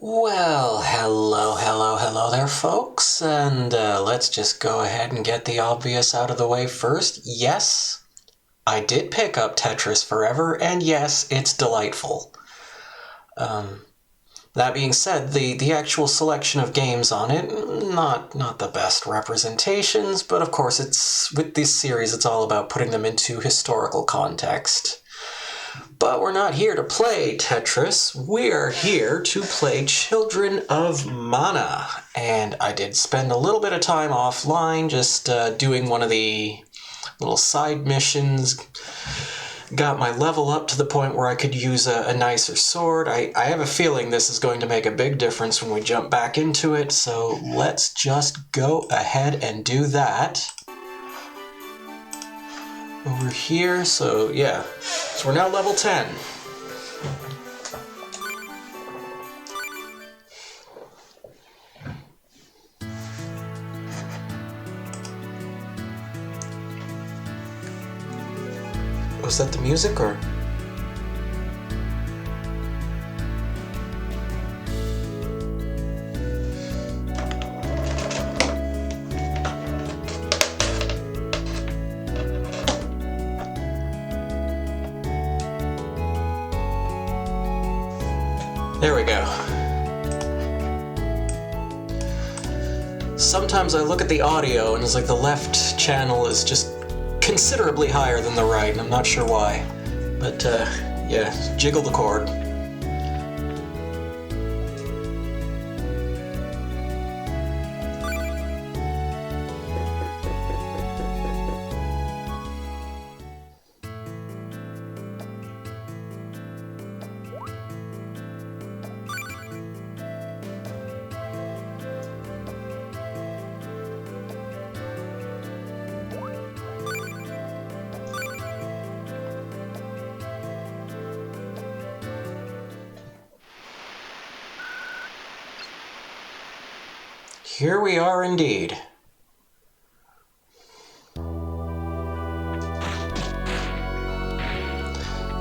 Well, hello there, folks, and let's just go ahead and get the obvious out of the way first. Yes, I did pick up Tetris Forever, and yes, it's delightful. That being said, the actual selection of games on it, not the best representations, but of course, it's with this series, it's all about putting them into historical context. But we're not here to play Tetris, we're here to play Children of Mana. And I did spend a little bit of time offline just doing one of the little side missions. Got my level up to the point where I could use a nicer sword. I have a feeling this is going to make a big difference when we jump back into it, so let's just go ahead and do that. Over here, so yeah. So we're now level 10. Was that the music or? There we go. Sometimes I look at the audio and it's like the left channel is just considerably higher than the right, and I'm not sure why. But yeah, jiggle the cord. Here we are indeed.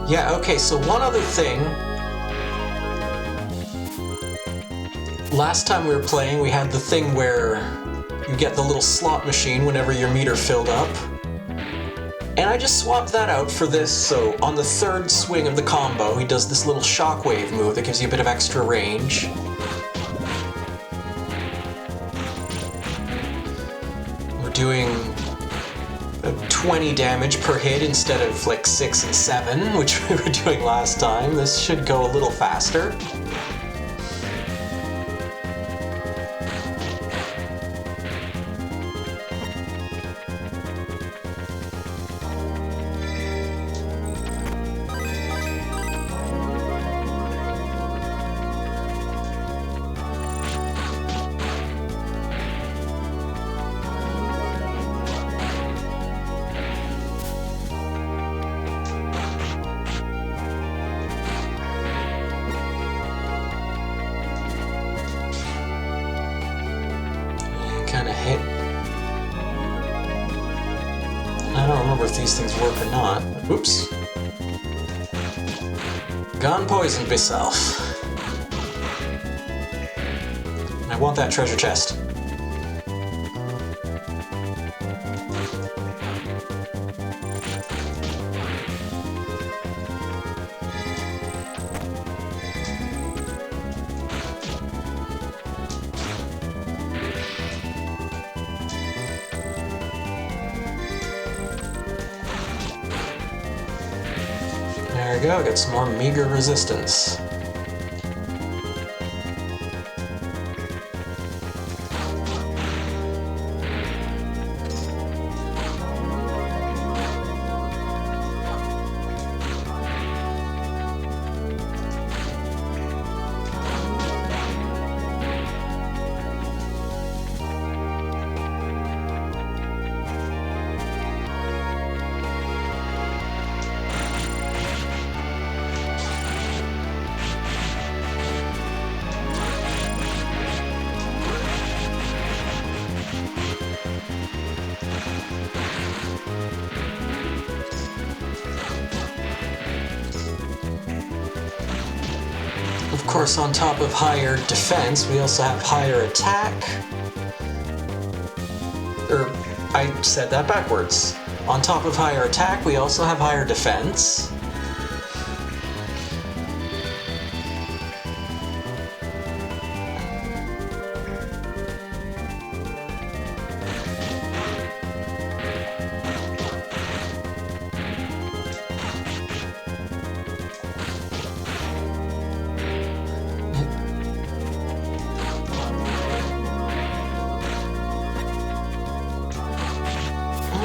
Yeah, okay, so one other thing. Last time we were playing, we had the thing where you get the little slot machine whenever your meter filled up. And I just swapped that out for this, so on the third swing of the combo, he does this little shockwave move that gives you a bit of extra range. Doing 20 damage per hit instead of like 6 and 7, which we were doing last time. This should go a little faster. Kind of hit. I don't remember if these things work or not. Oops. Gone poisoned myself. I want that treasure chest. There we go, get some more meager resistance. course, on top of higher defense, we also have higher attack. I said that backwards. On top of higher attack, we also have higher defense.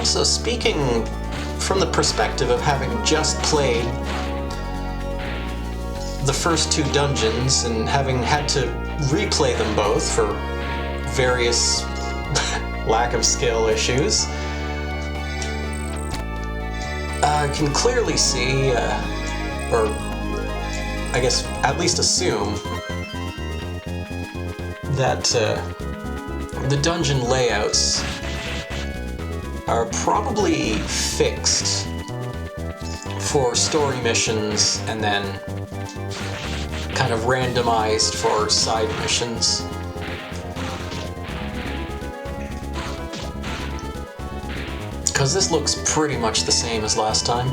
So speaking from the perspective of having just played the first two dungeons and having had to replay them both for various lack of skill issues, I can clearly see, or I guess at least assume, that the dungeon layouts are probably fixed for story missions and then kind of randomized for side missions. Because this looks pretty much the same as last time.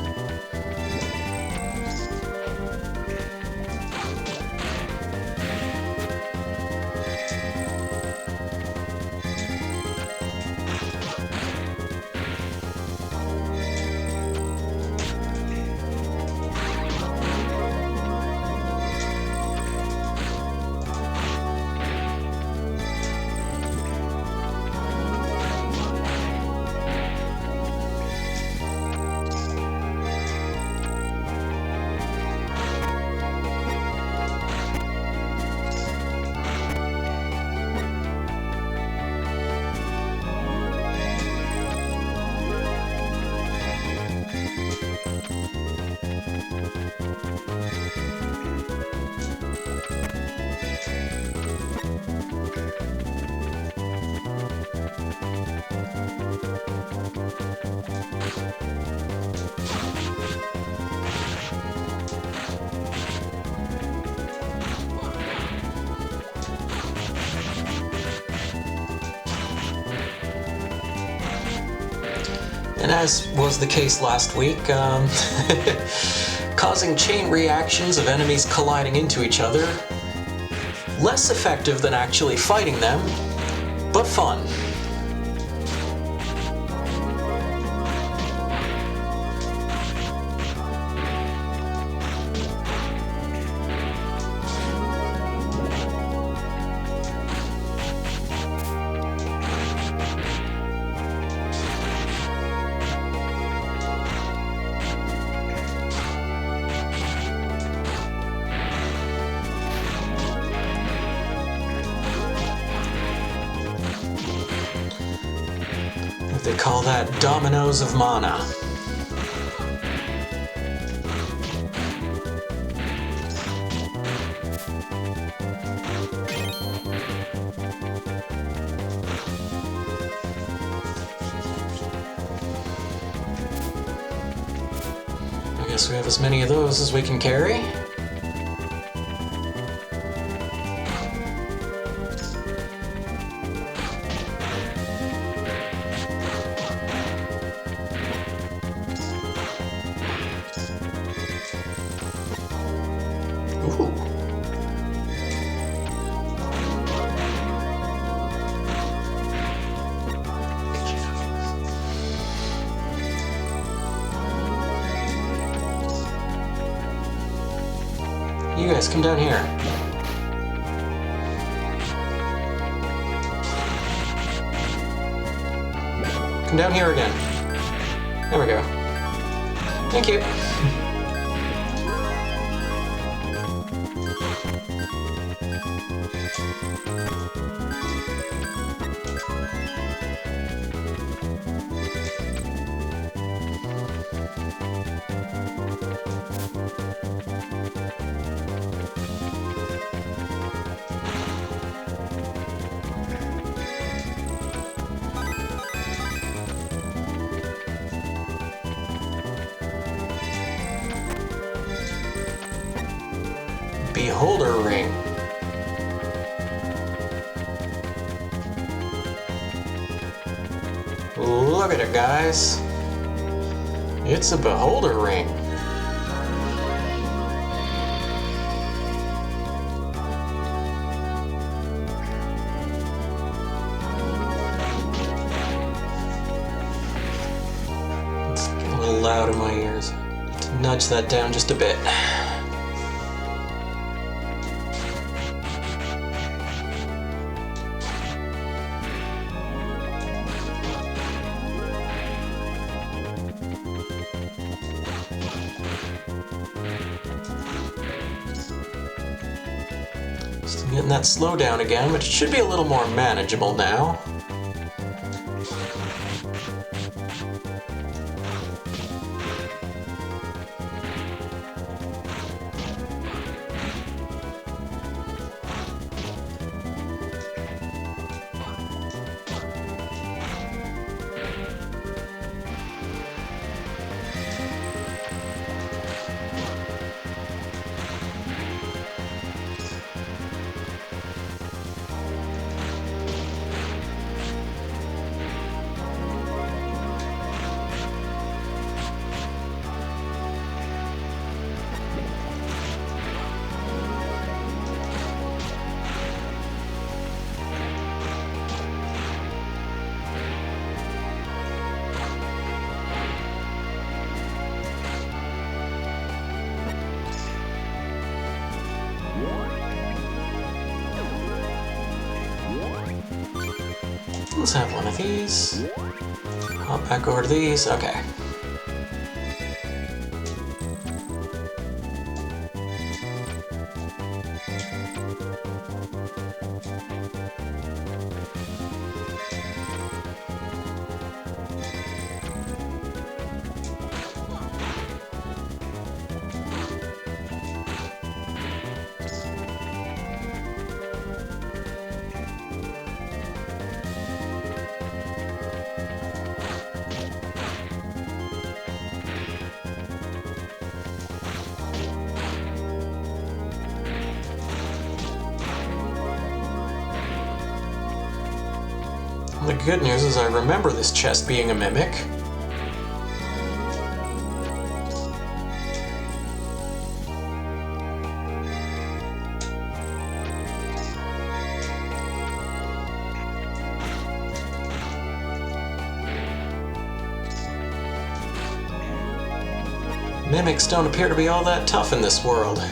And as was the case last week, causing chain reactions of enemies colliding into each other. Less effective than actually fighting them, but fun. They call that dominoes of mana. I guess we have as many of those as we can carry. You guys, come down here. Come down here again. There we go. Thank you. Beholder Ring. Look at it, guys. It's a Beholder Ring. It's getting a little loud in my ears. To nudge that down just a bit. Still getting that slowdown again, but it should be a little more manageable now. Let's have one of these. Hop back over to these. Okay. The good news is I remember this chest being a mimic. Mimics don't appear to be all that tough in this world.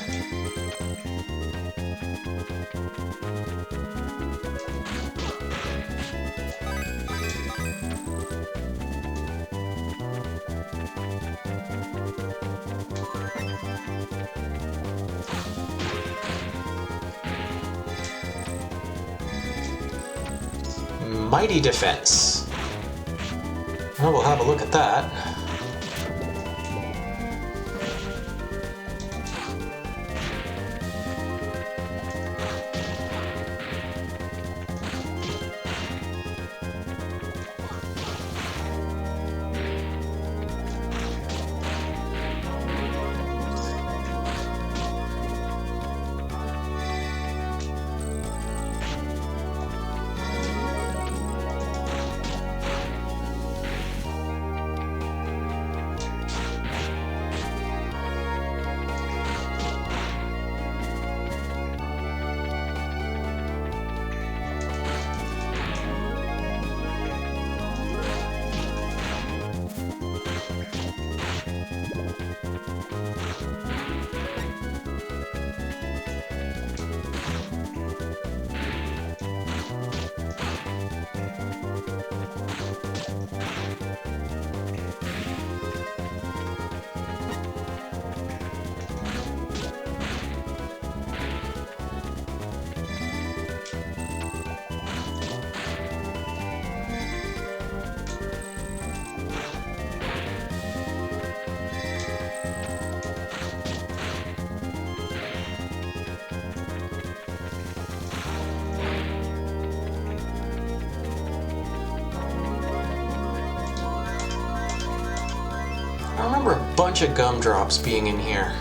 Mighty Defense. Well, we'll have a look at that. I remember a bunch of gumdrops being in here.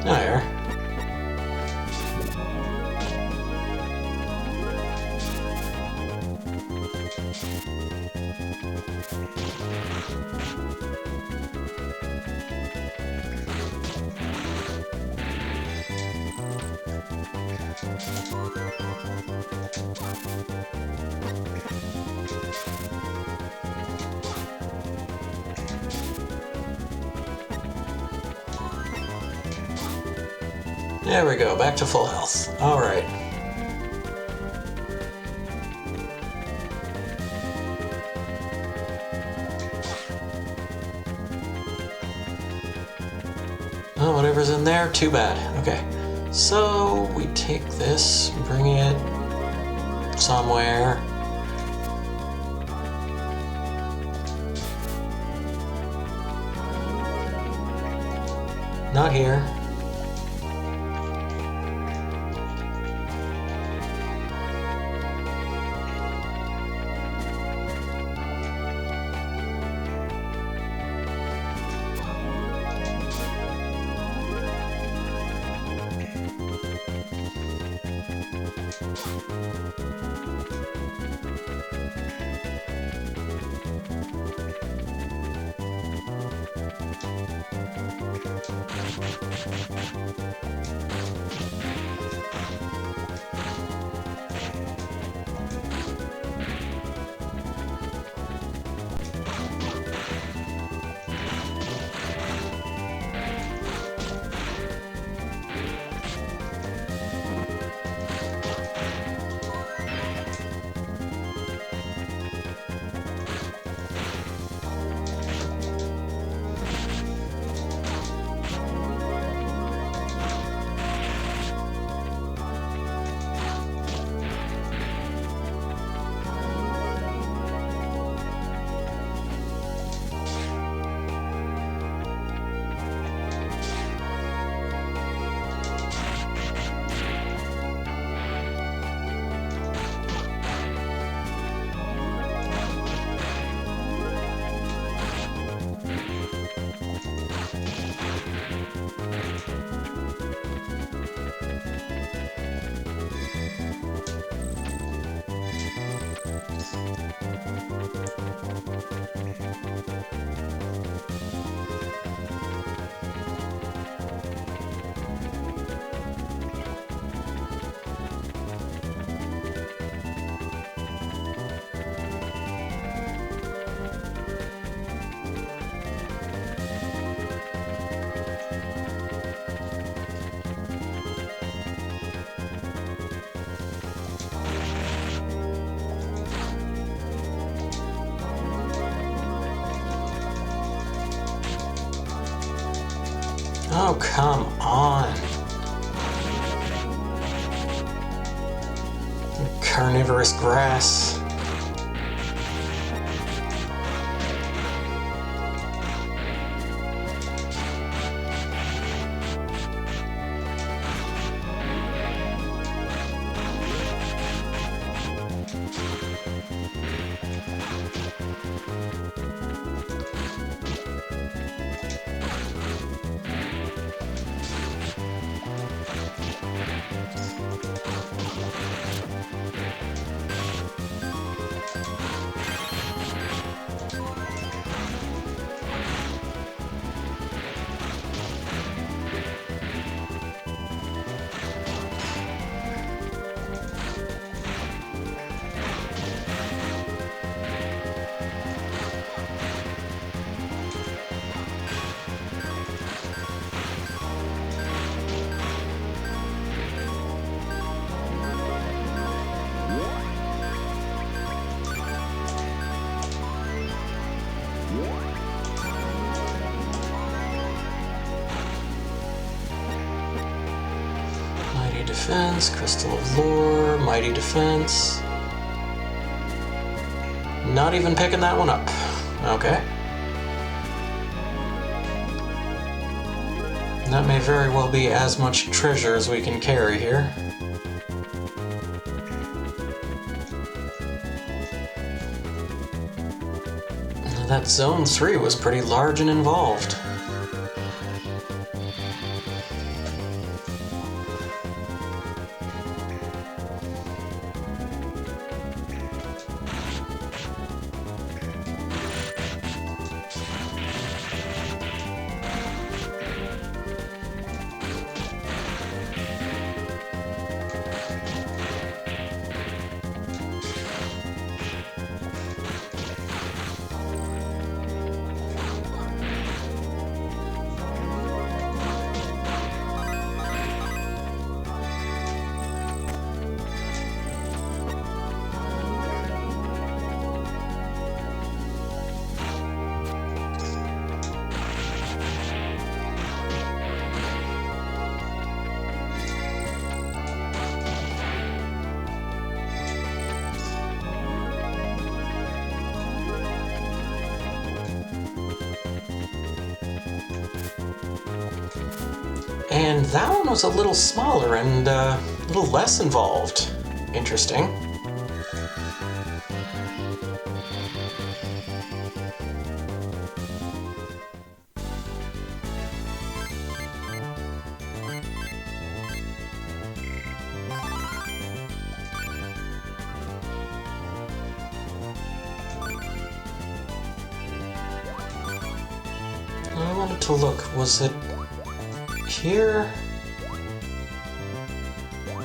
There. There we go, back to full health. Alright. Oh, whatever's in there, too bad. Okay. So, we take this, bring it somewhere. Not here. Oh, come on. Carnivorous grass. Defense, Crystal of Lore, Mighty Defense. Not even picking that one up. Okay. That may very well be as much treasure as we can carry here. That Zone 3 was pretty large and involved. And that one was a little smaller and a little less involved. Interesting. I wanted to look, was it here?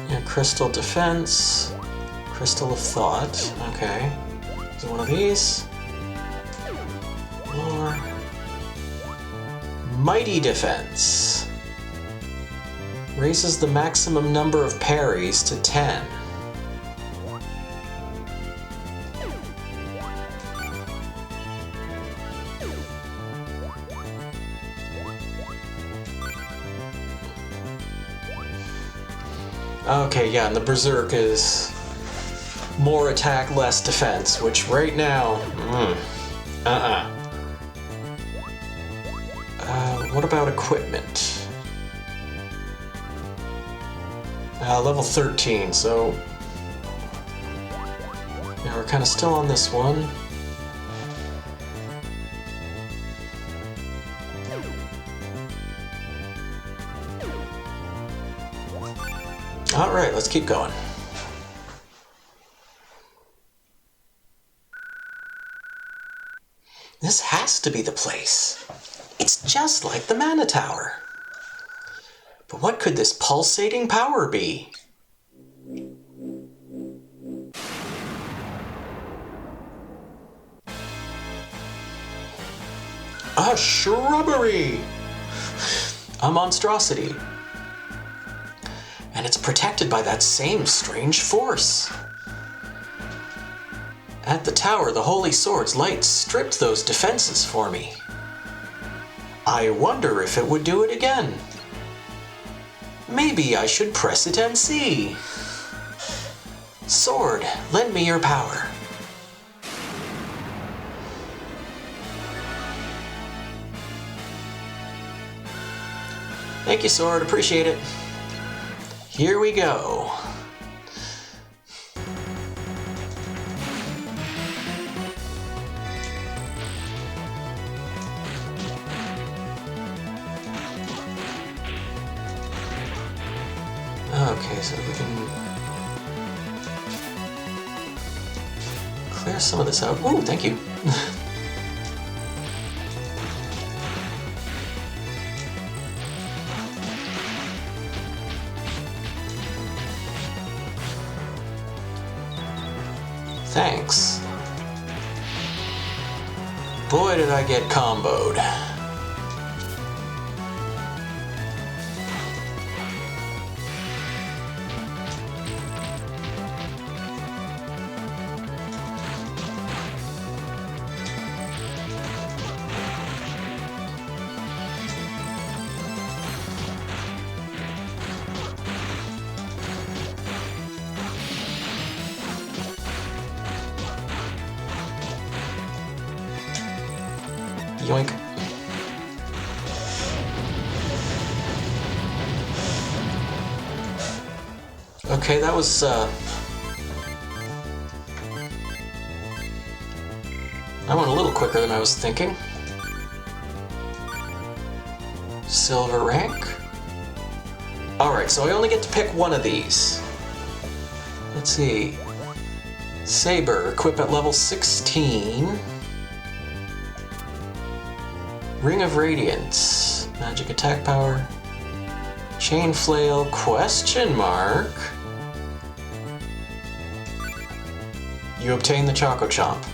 Yeah, Crystal Defense, Crystal of Thought, okay. Is it one of these? Or Mighty Defense. Raises the maximum number of parries to 10. Okay, yeah, and the Berserk is more attack, less defense, which right now, what about equipment? Level 13, so yeah, we're kind of still on this one. Alright, let's keep going. This has to be the place. It's just like the Mana Tower. But what could this pulsating power be? A shrubbery! A monstrosity. And it's protected by that same strange force. At the tower, the Holy Sword's light stripped those defenses for me. I wonder if it would do it again. Maybe I should press it and see. Sword, lend me your power. Thank you, Sword. Appreciate it. Here we go. Okay, so we can clear some of this out. Ooh, thank you. Thanks. Boy, did I get comboed. Yoink. Okay, that was, I went a little quicker than I was thinking. Silver rank. Alright, so I only get to pick one of these. Let's see. Saber, equip at level 16. Ring of Radiance, magic attack power, chain flail, question mark. You obtain the Choco Chomp.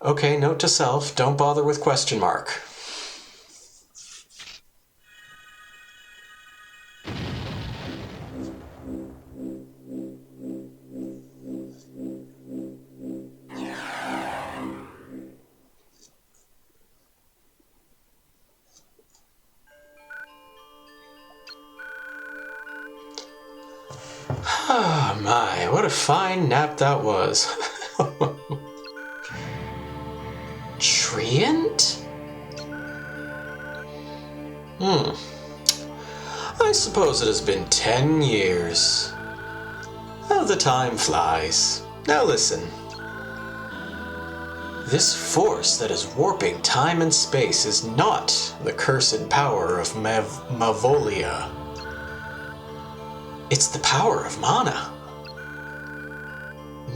Okay, note to self, don't bother with question mark. Ah, my, what a fine nap that was. Treant? I suppose it has been 10 years. How the time flies. Now listen. This force that is warping time and space is not the cursed power of Mavolia. It's the power of mana.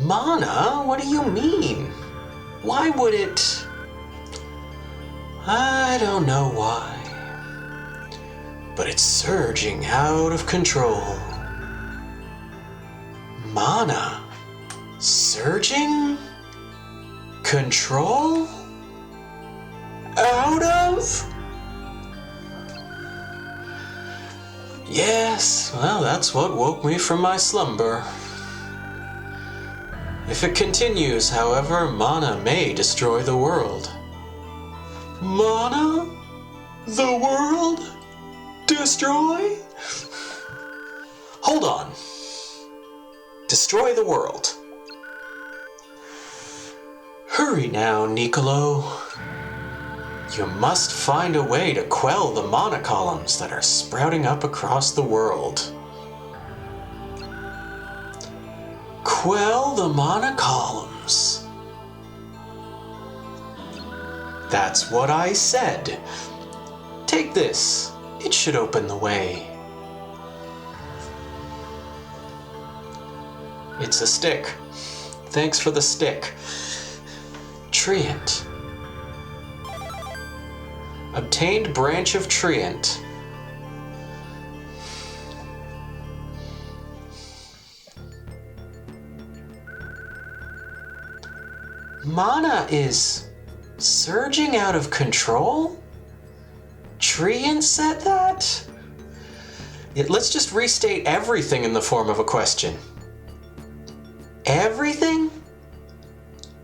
Mana? What do you mean? Why would it... I don't know why. But it's surging out of control. Mana? Surging? Control? Out of? Yes, well, that's what woke me from my slumber. If it continues, however, mana may destroy the world. Mana? The world? Destroy? Hold on. Destroy the world. Hurry now, Niccolo. You must find a way to quell the mana columns that are sprouting up across the world. Quell the mana columns. That's what I said. Take this. It should open the way. It's a stick. Thanks for the stick. Treant. Obtained branch of Treant. Mana is surging out of control? Treant said that? Let's just restate everything in the form of a question. Everything?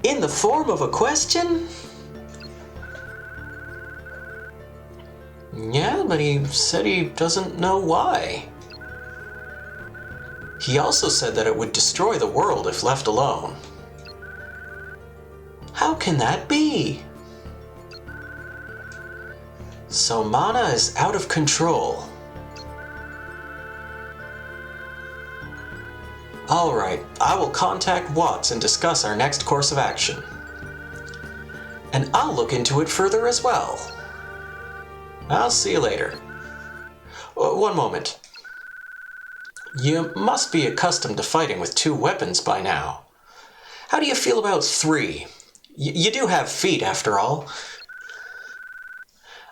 In the form of a question? Yeah, but he said he doesn't know why. He also said that it would destroy the world if left alone. How can that be? So mana is out of control. Alright, I will contact Watts and discuss our next course of action. And I'll look into it further as well. I'll see you later. One moment. You must be accustomed to fighting with 2 weapons by now. How do you feel about 3? You do have feet, after all.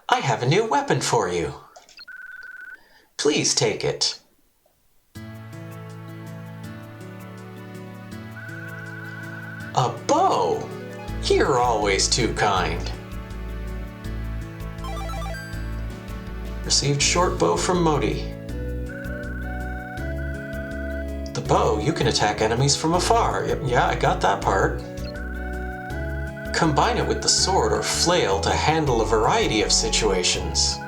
I have a new weapon for you. Please take it. A bow? You're always too kind. Received short bow from Modi. The bow, you can attack enemies from afar. Yeah, I got that part. Combine it with the sword or flail to handle a variety of situations.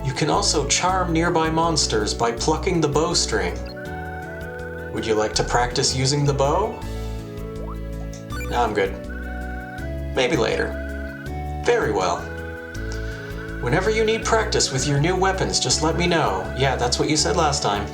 You can also charm nearby monsters by plucking the bowstring. Would you like to practice using the bow? No, I'm good. Maybe later. Very well. Whenever you need practice with your new weapons, just let me know. Yeah, that's what you said last time.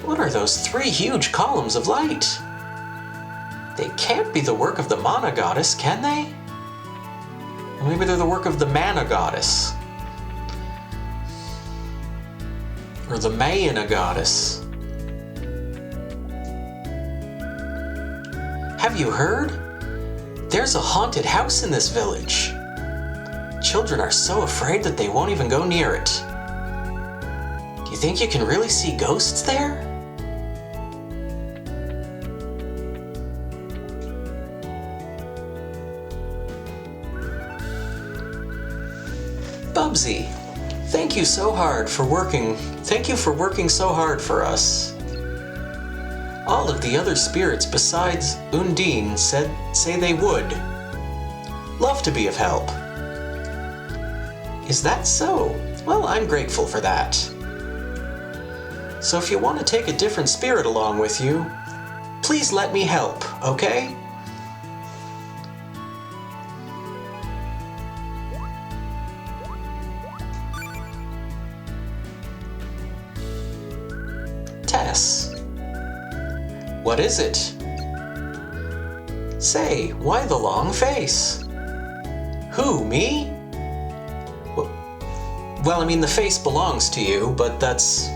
What are those 3 huge columns of light? They can't be the work of the Mana Goddess, can they? Or maybe they're the work of the Mana Goddess. Or the Mayana Goddess. Have you heard? There's a haunted house in this village. Children are so afraid that they won't even go near it. Do you think you can really see ghosts there? Bubsy, thank you for working so hard for us. All of the other spirits besides Undine say they would. Love to be of help. Is that so? Well, I'm grateful for that. So if you want to take a different spirit along with you, please let me help, okay? Tess. What is it? Say, why the long face? Who, me? Well, I mean, the face belongs to you, but that's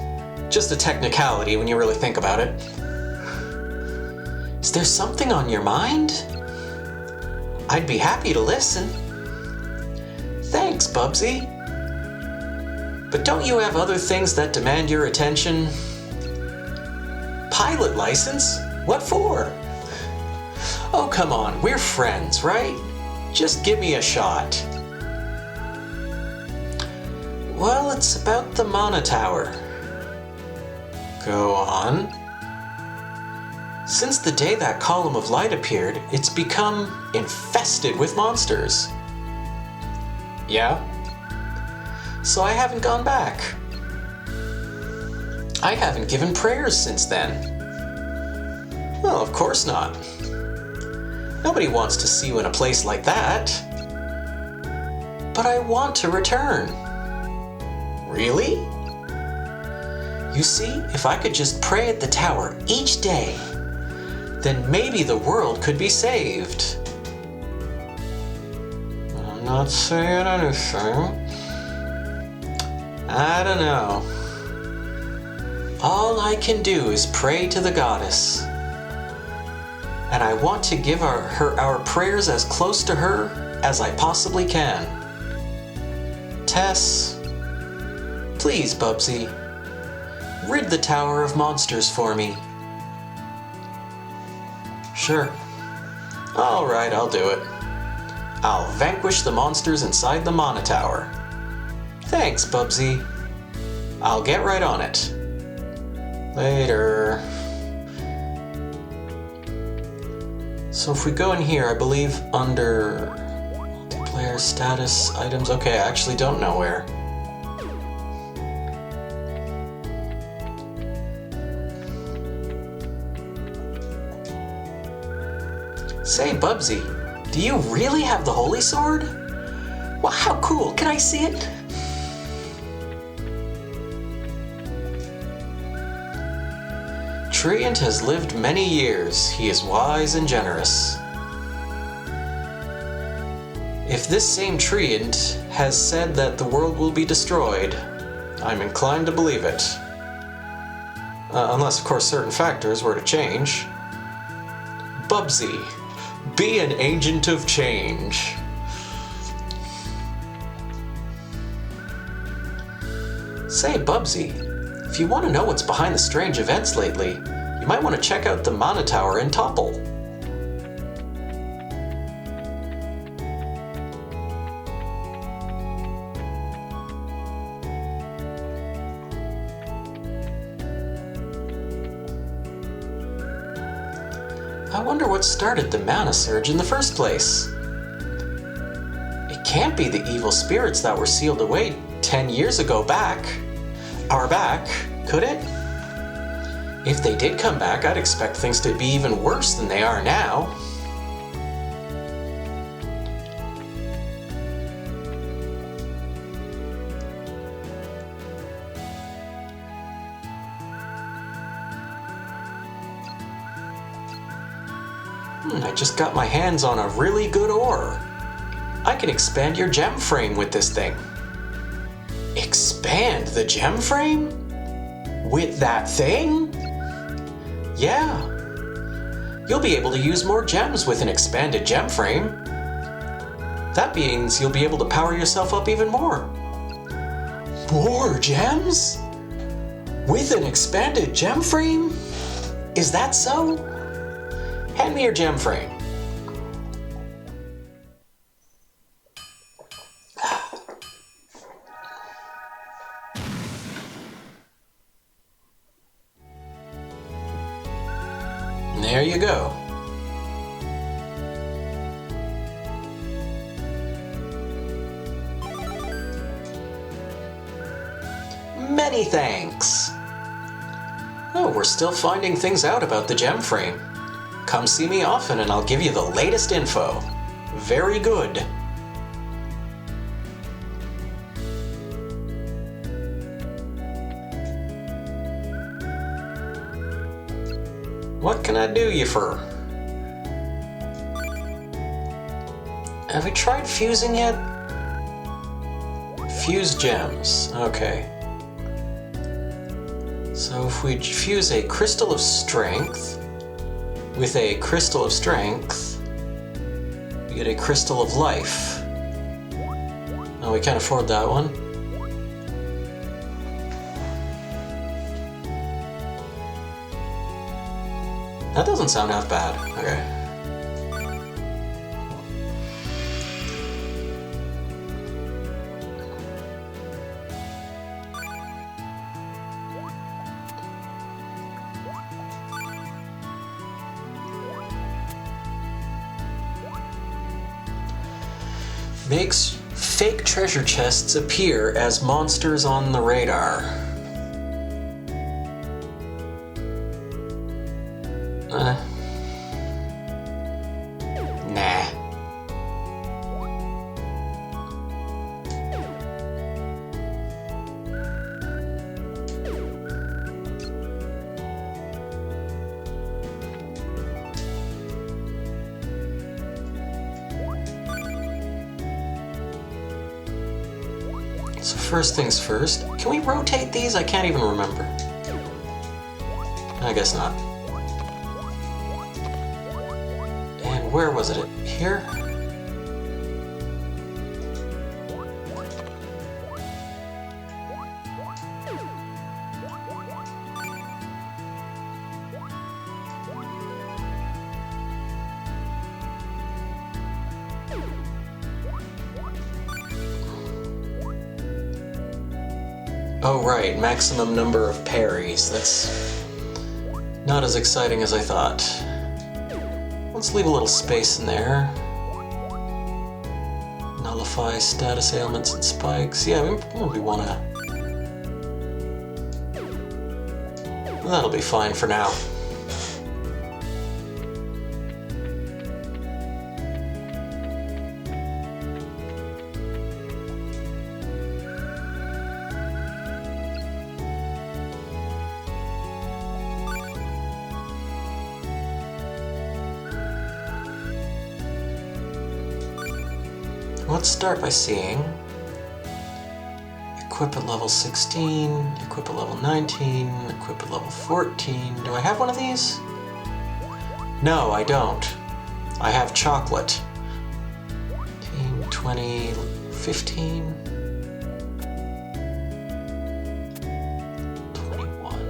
just a technicality when you really think about it. Is there something on your mind? I'd be happy to listen. Thanks, Bubsy. But don't you have other things that demand your attention? Pilot license? What for? Oh, come on, we're friends, right? Just give me a shot. Well, it's about the Mana Tower. Go on. Since the day that column of light appeared, it's become infested with monsters. Yeah? So I haven't gone back. I haven't given prayers since then. Well, of course not. Nobody wants to see you in a place like that. But I want to return. Really? You see, if I could just pray at the tower each day, then maybe the world could be saved. I'm not saying anything. I don't know. All I can do is pray to the goddess. And I want to give our prayers as close to her as I possibly can. Tess, please, Bubsy, rid the tower of monsters for me. Sure. All right, I'll do it. I'll vanquish the monsters inside the Mana Tower. Thanks, Bubsy. I'll get right on it. Later. So if we go in here, I believe under multiplayer status items. Okay, I actually don't know where. Say, Bubsy, do you really have the Holy Sword? Well, how cool! Can I see it? Treant has lived many years. He is wise and generous. If this same Treant has said that the world will be destroyed, I'm inclined to believe it. Unless, of course, certain factors were to change. Bubsy, be an agent of change. Say, Bubsy, if you want to know what's behind the strange events lately, you might want to check out the Mana Tower in Topple. I wonder what started the Mana Surge in the first place. It can't be the evil spirits that were sealed away 10 years ago back, could it? If they did come back, I'd expect things to be even worse than they are now. I just got my hands on a really good ore. I can expand your gem frame with this thing. Expand the gem frame? With that thing? Yeah. You'll be able to use more gems with an expanded gem frame. That means you'll be able to power yourself up even more. More gems? With an expanded gem frame? Is that so? Hand me your gem frame. There you go. Many thanks. Oh, we're still finding things out about the gem frame. Come see me often and I'll give you the latest info. Very good. What can I do you for? Have we tried fusing yet? Fuse gems. Okay. So if we fuse a crystal of strength with a crystal of strength, we get a crystal of life. Oh, we can't afford that one. That doesn't sound half bad. Okay. Makes fake treasure chests appear as monsters on the radar. Nah. So first things first, can we rotate these? I can't even remember. I guess not. And where was it? Here? Oh right, maximum number of parries. That's not as exciting as I thought. Let's leave a little space in there. Nullify status ailments and spikes. Yeah, we probably wanna... That'll be fine for now. Let's start by seeing equip at level 16, equip at level 19, equip at level 14. Do I have one of these? No, I don't. I have chocolate. 18, 20, 15. 21.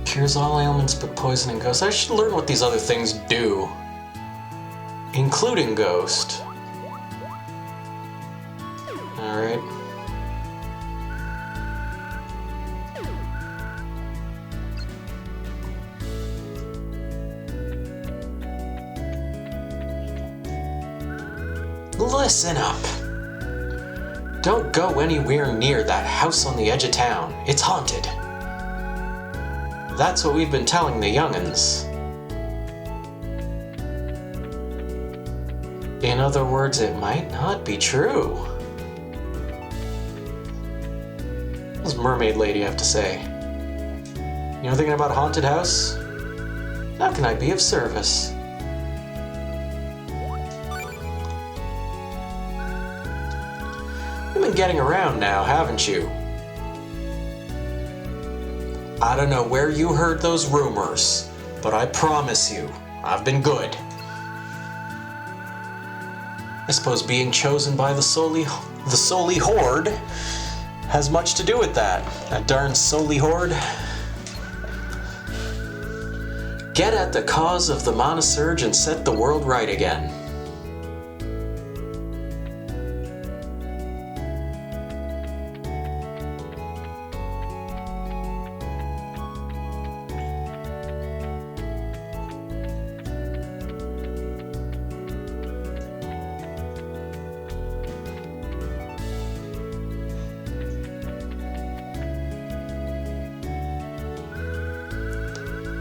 Cures all ailments but poison and ghost. I should learn what these other things do. Including ghost. Alright. Listen up. Don't go anywhere near that house on the edge of town. It's haunted. That's what we've been telling the young'uns. In other words, it might not be true. What does Mermaid Lady have to say? You know, thinking about a haunted house? How can I be of service? You've been getting around now, haven't you? I don't know where you heard those rumors, but I promise you, I've been good. I suppose being chosen by the Soli Horde has much to do with that. That darn Soli Horde. Get at the cause of the Mana Surge and set the world right again.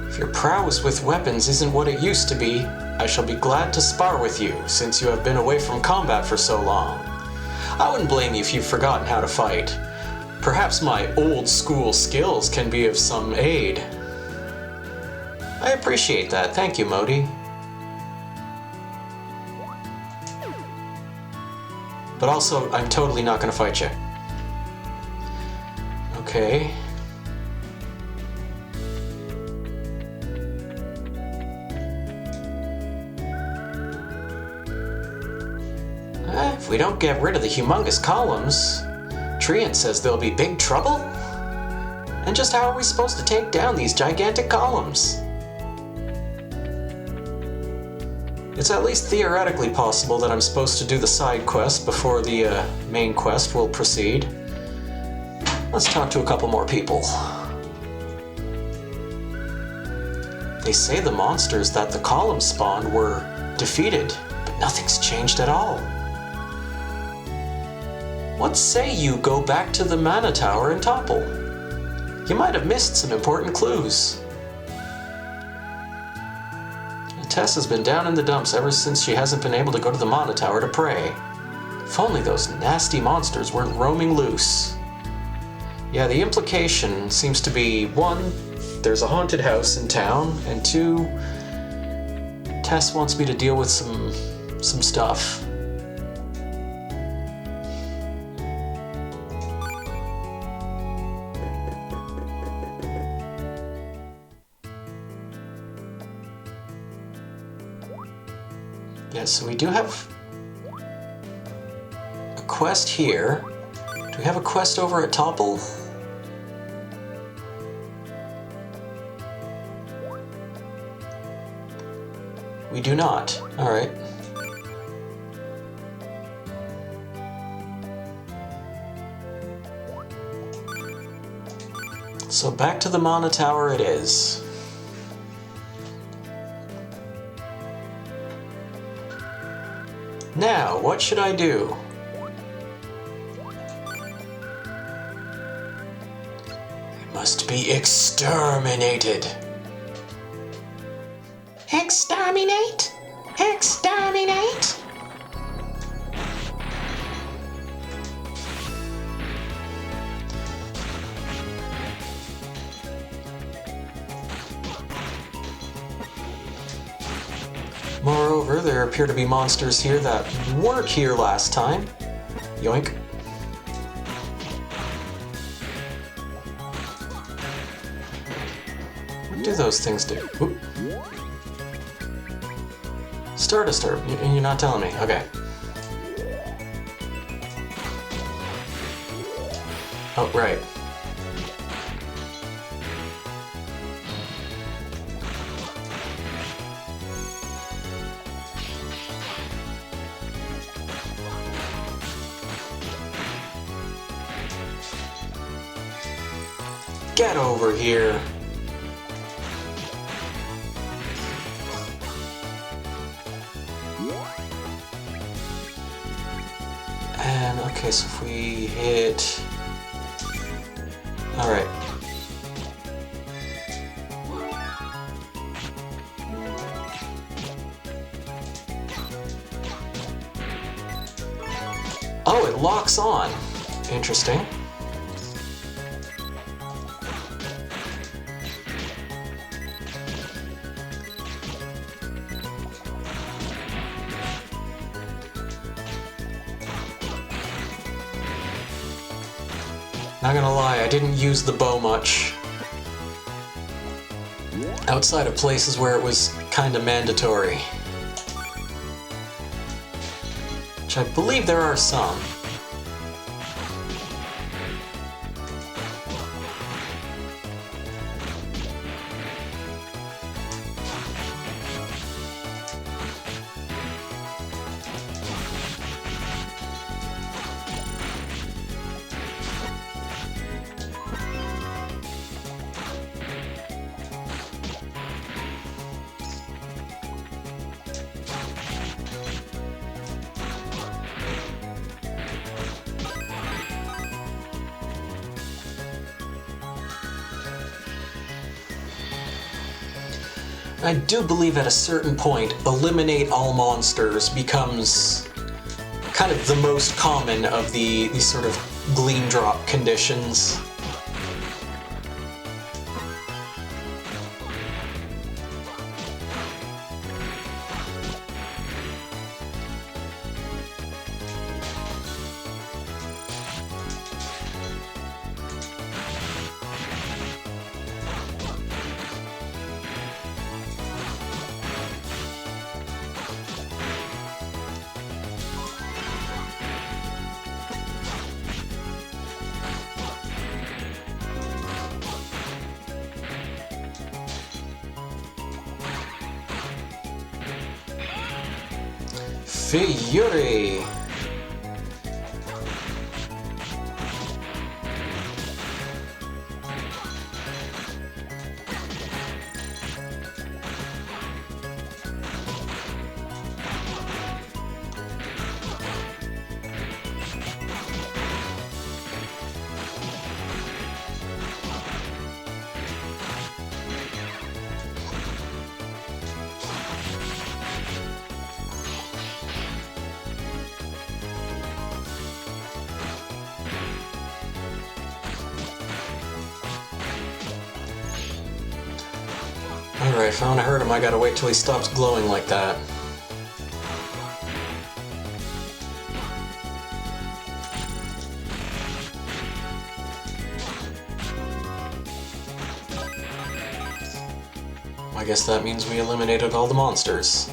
If your prowess with weapons isn't what it used to be, I shall be glad to spar with you, since you have been away from combat for so long. I wouldn't blame you if you've forgotten how to fight. Perhaps my old-school skills can be of some aid. I appreciate that, thank you, Modi. But also, I'm totally not gonna fight you. Okay. If we don't get rid of the humongous columns, Treant says there'll be big trouble? And just how are we supposed to take down these gigantic columns? It's at least theoretically possible that I'm supposed to do the side quest before the main quest will proceed. Let's talk to a couple more people. They say the monsters that the columns spawned were defeated, but nothing's changed at all. What say you go back to the Mana Tower and topple? You might have missed some important clues. Tess has been down in the dumps ever since she hasn't been able to go to the Mana Tower to pray. If only those nasty monsters weren't roaming loose. Yeah, the implication seems to be, 1, there's a haunted house in town, and 2, Tess wants me to deal with some stuff. Yeah, so we do have a quest here. Do we have a quest over at Topple? We do not. Alright. So back to the Mana Tower it is. Now, what should I do? It must be exterminated. Exterminate? Exterminate? Moreover, there appear to be monsters here that weren't here last time. Yoink. What do those things do? Oop. Stardisturb. You're not telling me. Okay. Oh, right. Get over here. And okay, so if we hit... Alright. Oh, it locks on. Interesting. Not gonna lie, I didn't use the bow much. Outside of places where it was kinda mandatory. which I believe there are some. I do believe at a certain point, eliminate all monsters becomes kind of the most common of these sort of gleam drop conditions. Fury! Alright, if I want to hurt him, I gotta wait till he stops glowing like that. I guess that means we eliminated all the monsters.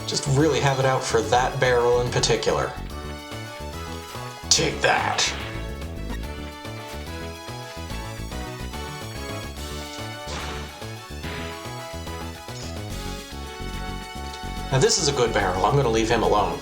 Just really have it out for that barrel in particular. Take that! Now this is a good barrel, I'm gonna leave him alone.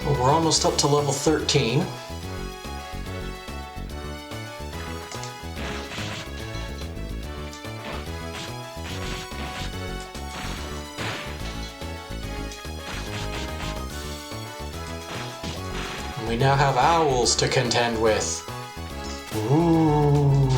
Well, we're almost up to level 13. We now have owls to contend with. Ooh.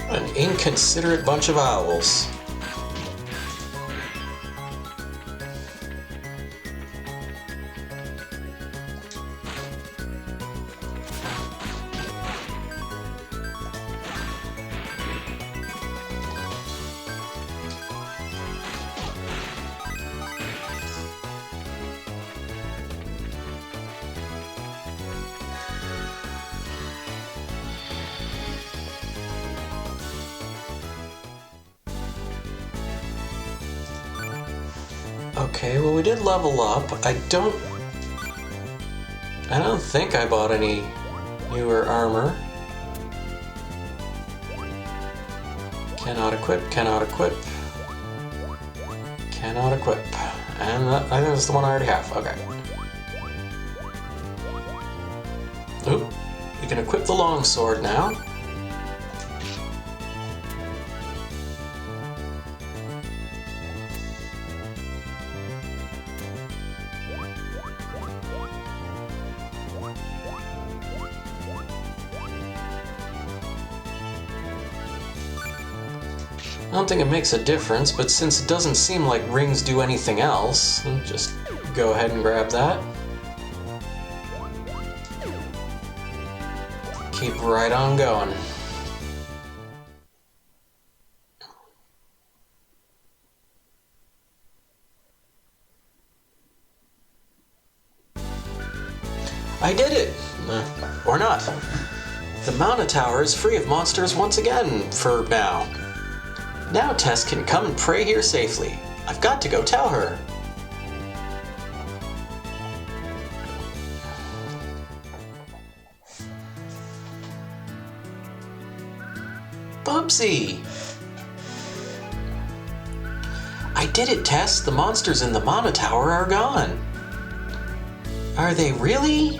An inconsiderate bunch of owls. Okay, well we did level up. I don't think I bought any newer armor. Cannot equip, cannot equip. Cannot equip. And that, I think that's the one I already have. Okay. Oop. We can equip the longsword now. I don't think it makes a difference, but since it doesn't seem like rings do anything else, I'll just go ahead and grab that. Keep right on going. I did it! Or not. The Mana Tower is free of monsters once again, for now. Now Tess can come and pray here safely. I've got to go tell her. Bubsy! I did it, Tess. The monsters in the Mana Tower are gone. Are they really?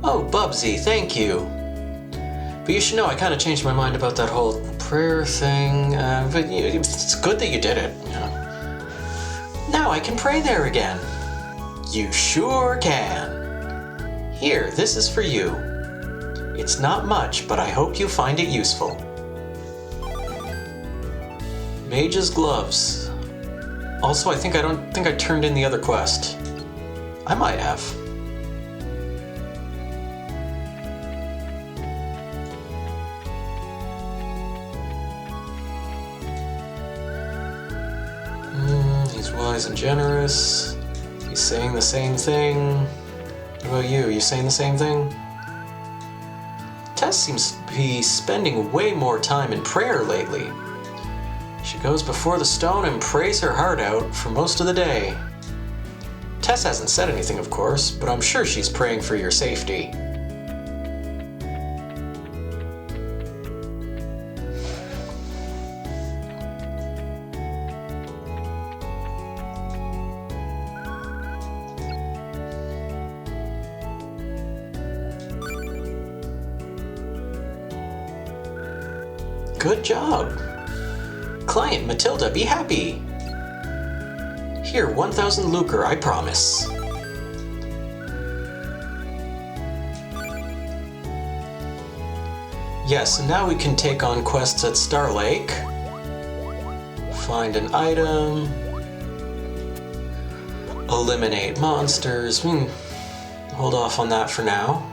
Oh, Bubsy, thank you. But you should know I kind of changed my mind about that whole prayer thing, but it's good that you did it. Now I can pray there again. You sure can. Here, this is for you. It's not much, but I hope you find it useful. Mage's gloves. Also, I don't think I turned in the other quest. I might have. He's wise and generous. He's saying the same thing. What about you? You saying the same thing? Tess seems to be spending way more time in prayer lately. She goes before the stone and prays her heart out for most of the day. Tess hasn't said anything, of course, but I'm sure she's praying for your safety. Good job! Client Matilda, be happy! Here, 1,000 lucre, I promise. Yes, and now we can take on quests at Star Lake. Find an item. Eliminate monsters. Hold off on that for now.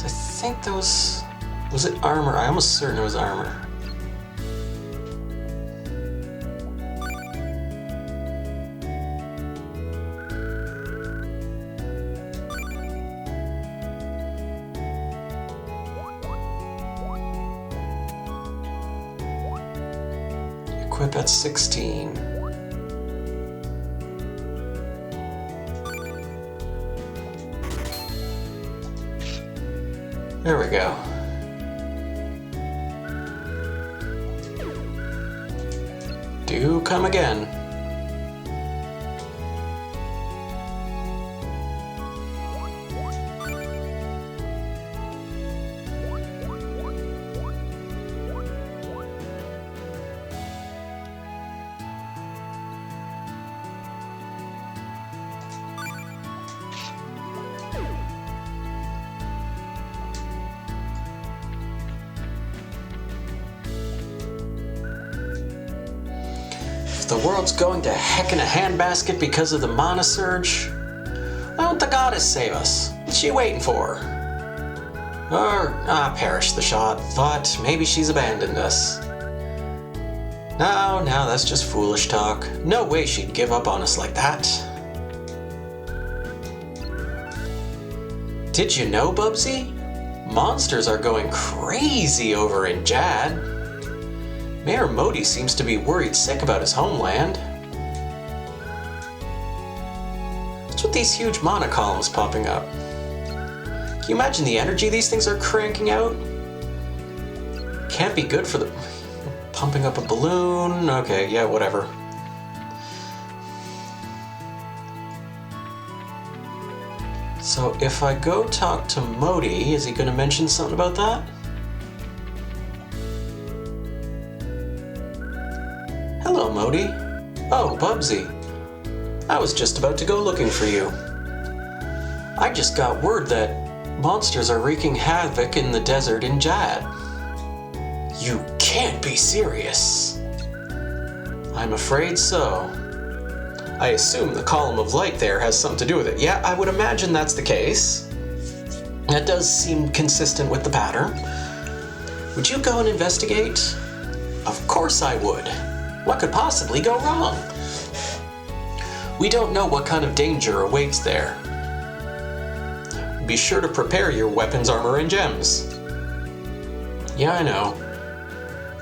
I think those... Was it armor? I'm almost certain it was armor. Equip at 16. There we go. Do come again. If the world's going to heck in a handbasket because of the mana surge, why won't the goddess save us? What's she waiting for? Or, perish the shot. Thought maybe she's abandoned us. No, that's just foolish talk. No way she'd give up on us like that. Did you know, Bubsy? Monsters are going crazy over in Jad. Mayor Modi seems to be worried sick about his homeland. What's with these huge mana columns popping up? Can you imagine the energy these things are cranking out? Can't be good for the... Pumping up a balloon? Okay, yeah, whatever. So if I go talk to Modi, is he going to mention something about that? Hello, Modi. Oh, Bubsy. I was just about to go looking for you. I just got word that monsters are wreaking havoc in the desert in Jad. You can't be serious. I'm afraid so. I assume the column of light there has something to do with it. Yeah, I would imagine that's the case. That does seem consistent with the pattern. Would you go and investigate? Of course I would. What could possibly go wrong? We don't know what kind of danger awaits there. Be sure to prepare your weapons, armor, and gems. Yeah, I know.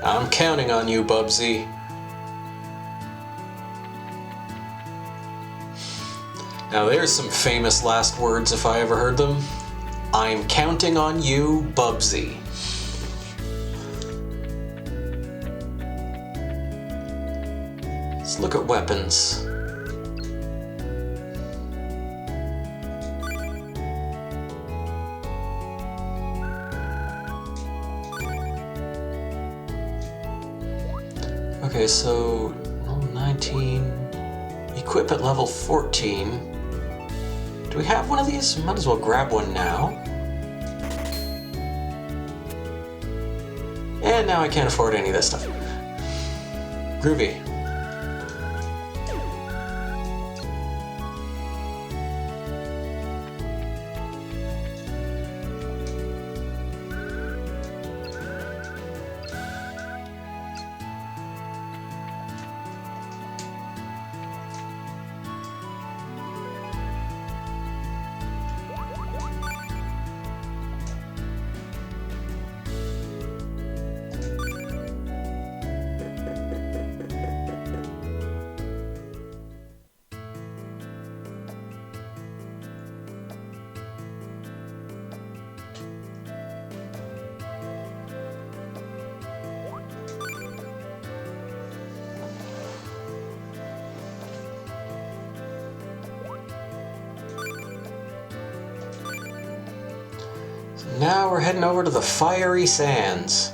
I'm counting on you, Bubsy. Now there's some famous last words if I ever heard them. I'm counting on you, Bubsy. Let's look at weapons. Okay, so 19. Equip at level 14. Do we have one of these? Might as well grab one now. And now I can't afford any of this stuff. Groovy. Now we're heading over to the Fiery Sands.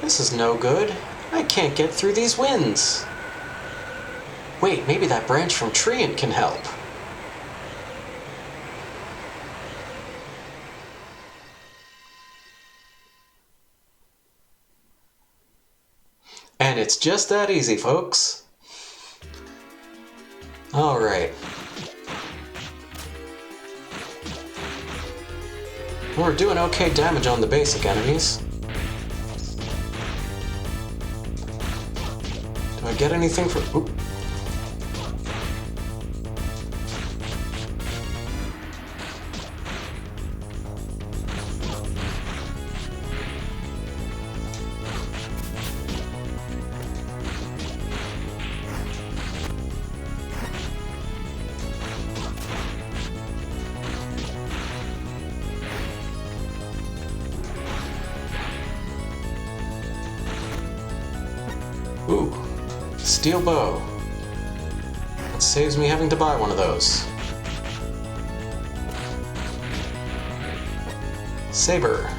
This is no good. I can't get through these winds. Wait, maybe that branch from Treant can help. And it's just that easy, folks. All right. We're doing okay damage on the basic enemies. Do I get anything for... Oop. Ooh, steel bow. That saves me having to buy one of those. Saber.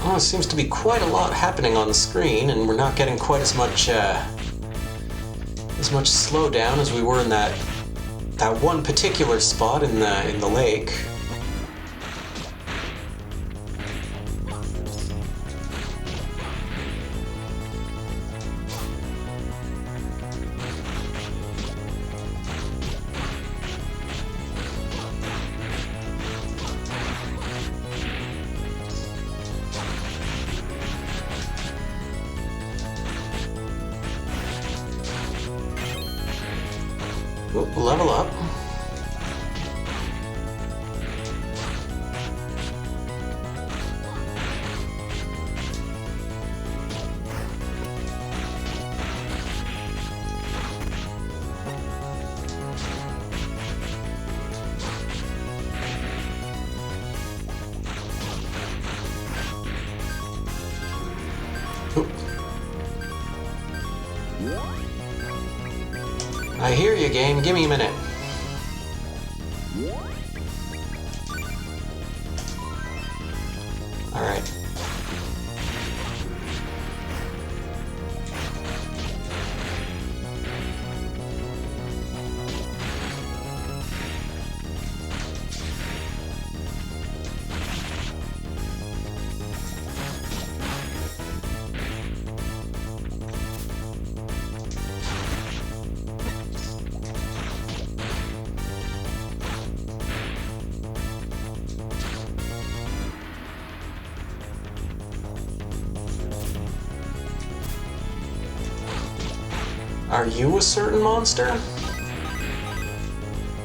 Oh, it seems to be quite a lot happening on the screen, and we're not getting quite as much slowdown as we were in that one particular spot in the lake. Oop, level up. Oop. I hear you, game. Give me a minute. All right. Are you a certain monster?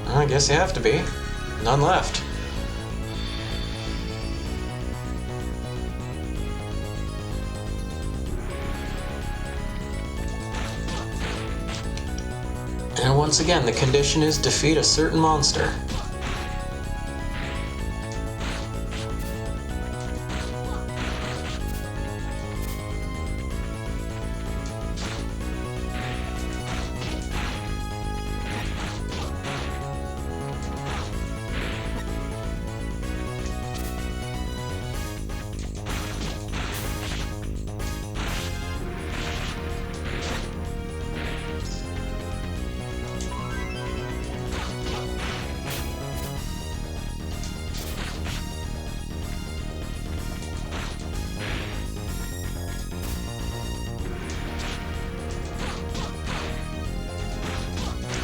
I guess you have to be. None left. And once again, the condition is defeat a certain monster.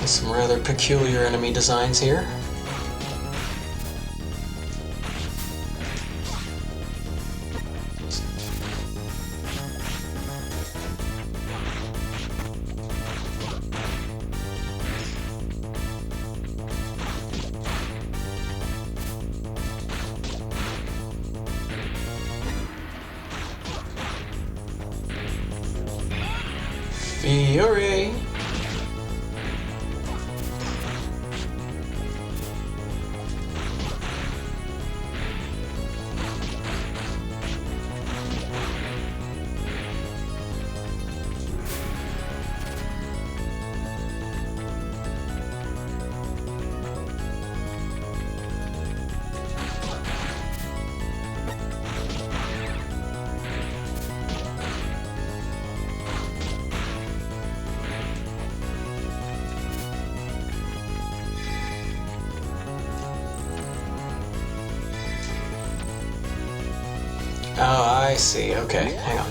Some rather peculiar enemy designs here. Fury! Oh, I see. Okay, hang on.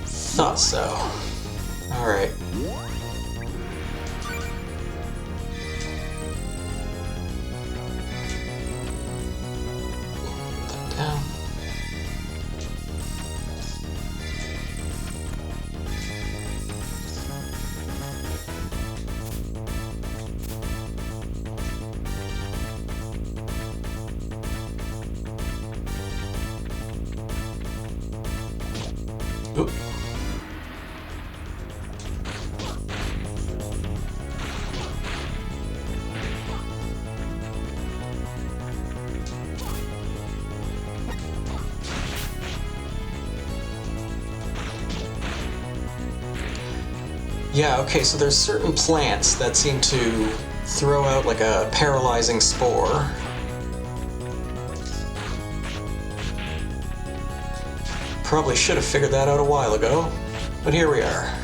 Thought so. Alright. Put that down. Oop. Yeah, okay, so there's certain plants that seem to throw out like a paralyzing spore. Probably should have figured that out a while ago, but here we are.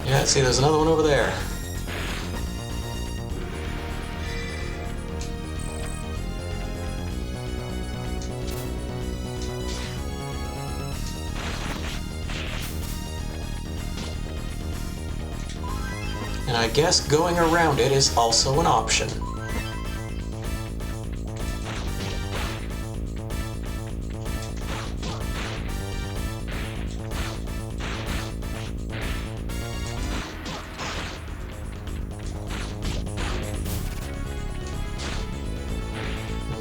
Yeah, see, there's another one over there. And I guess going around it is also an option.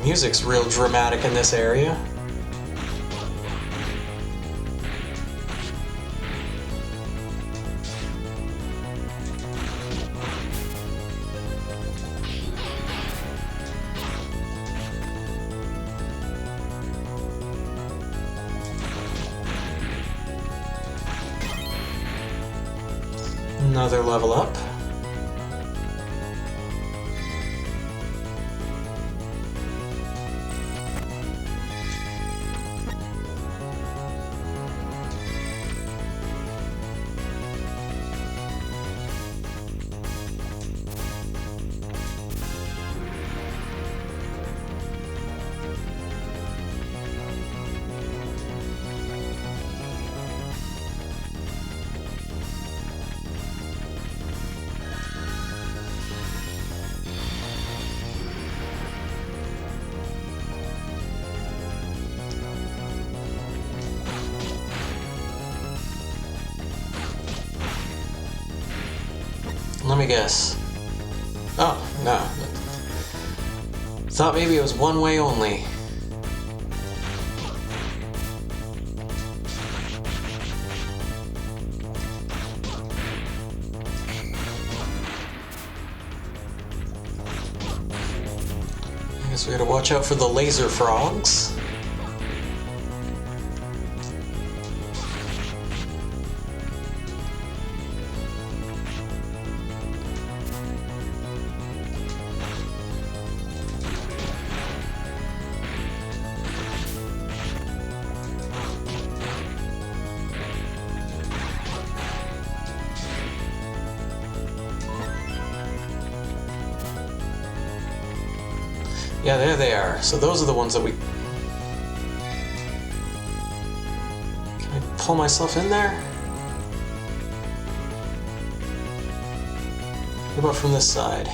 Music's real dramatic in this area. Another level up. I guess. Oh, no. Thought maybe it was one way only. I guess we gotta watch out for the laser frogs. Yeah, there they are. So those are the ones that we... Can I pull myself in there? What about from this side?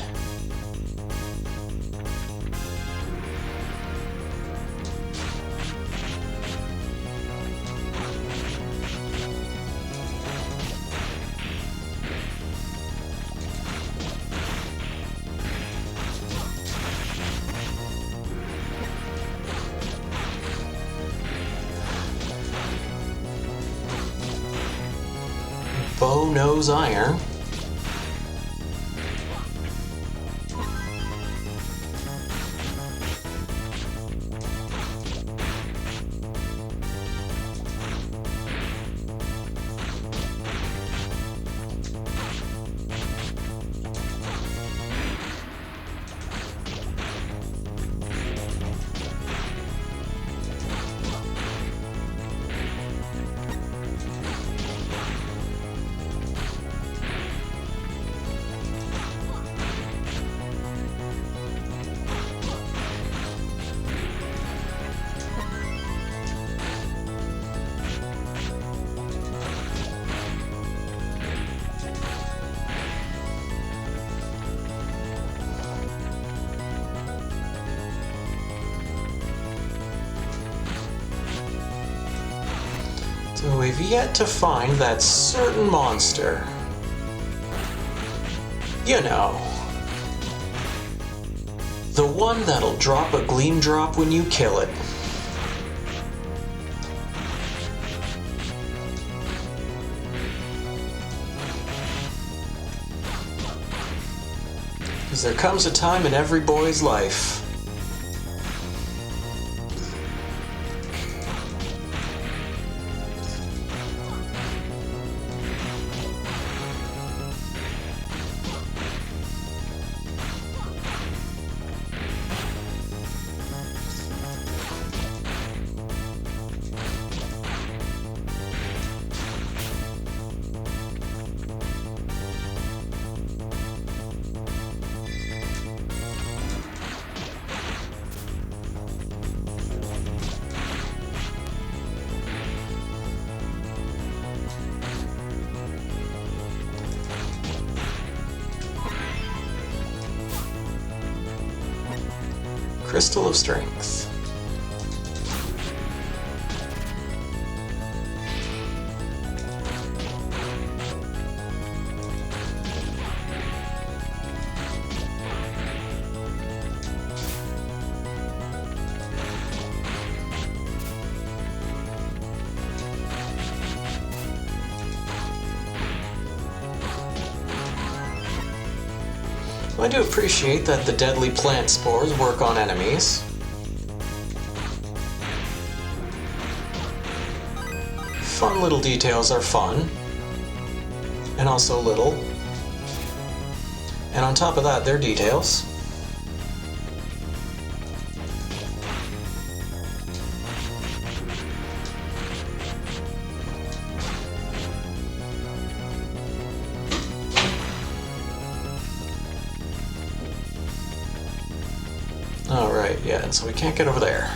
Bow nose iron. So we've yet to find that certain monster. You know. The one that'll drop a gleam drop when you kill it. Because there comes a time in every boy's life. Crystal of Strength. I do appreciate that the deadly plant spores work on enemies. Fun little details are fun, and also little. And on top of that, they're details. Alright, yeah, and so we can't get over there.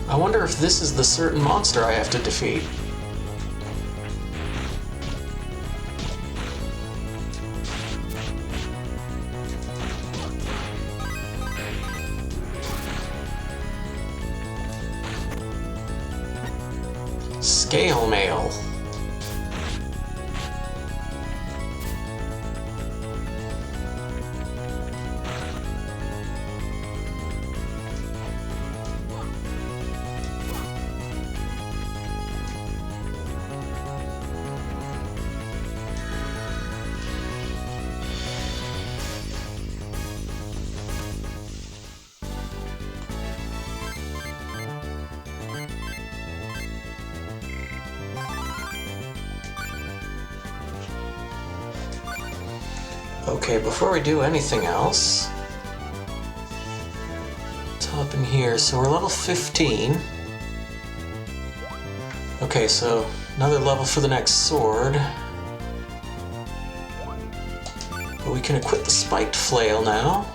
I wonder if this is the certain monster I have to defeat. Scale Mail. Okay, before we do anything else, let's hop in here. So we're level 15. Okay, so another level for the next sword. But we can equip the spiked flail now.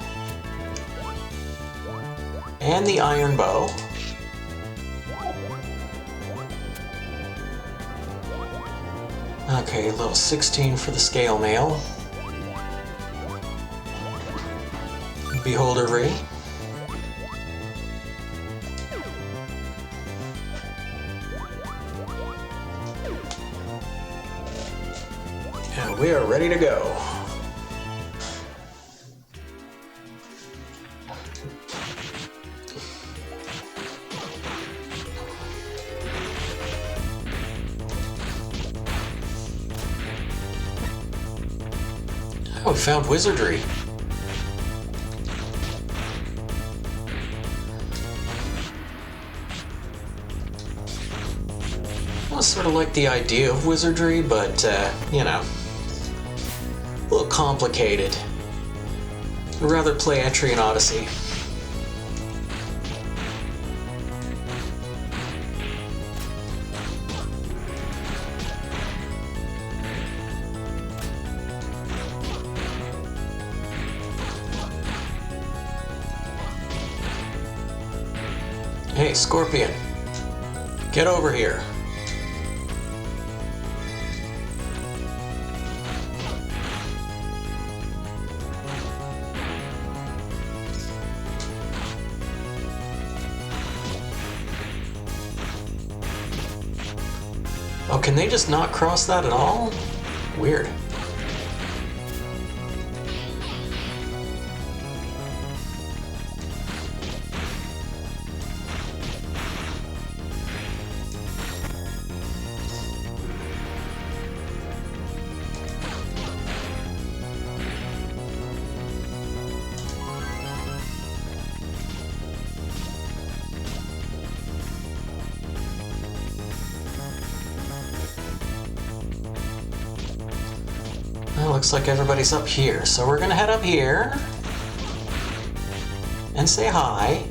And the iron bow. Okay, level 16 for the scale mail. Beholder Ray. And we are ready to go. Oh, we found wizardry. I sort of like the idea of wizardry, but, you know, a little complicated. I'd rather play Etrian Odyssey. Hey, Scorpion, get over here. Oh, can they just not cross that at all? Weird. Well, looks like everybody's up here, so we're gonna head up here and say hi.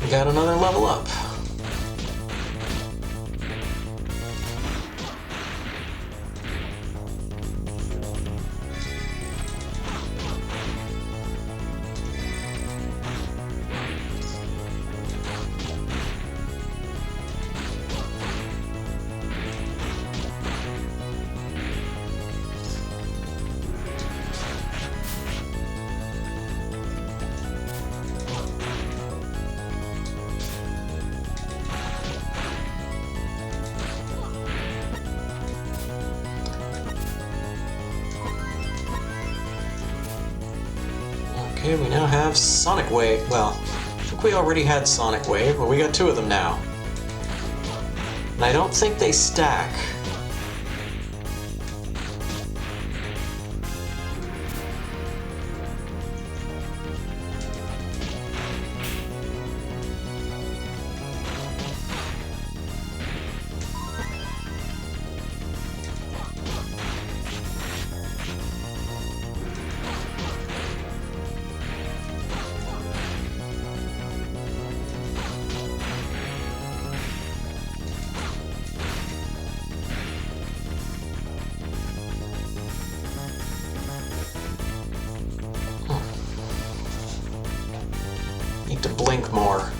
We got another level up. Okay, we now have Sonic Wave. Well, I think we already had Sonic Wave, but we got two of them now. And I don't think they stack. Need to blink more.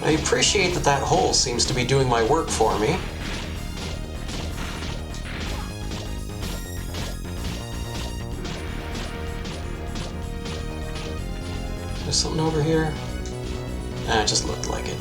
I appreciate that that hole seems to be doing my work for me. There's something over here? Ah, it just looked like it.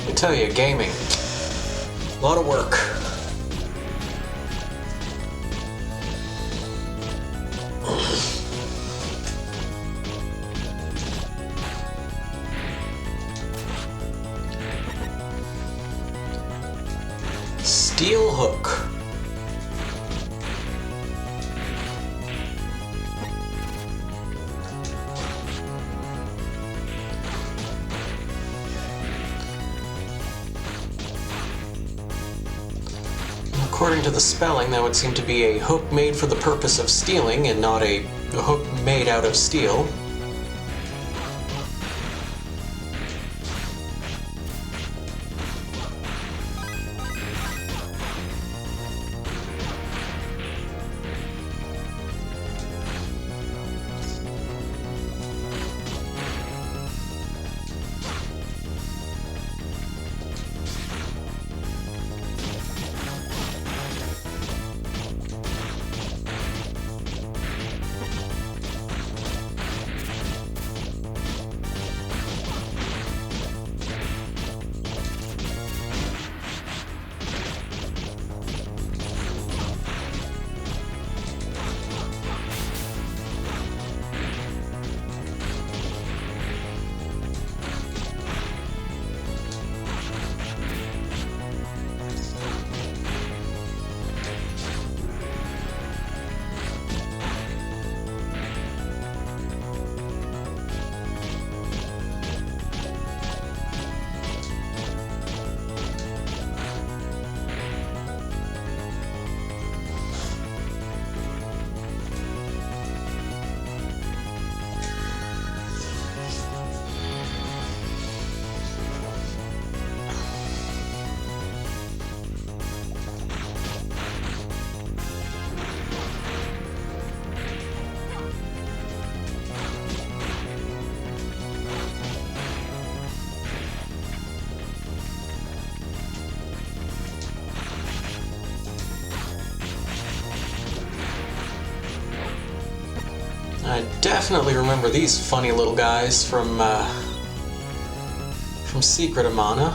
I tell you, gaming. A lot of work. Steel hook. According to the spelling, that would seem to be a hook made for the purpose of stealing and not a hook made out of steel. definitely remember these funny little guys from Secret of Mana.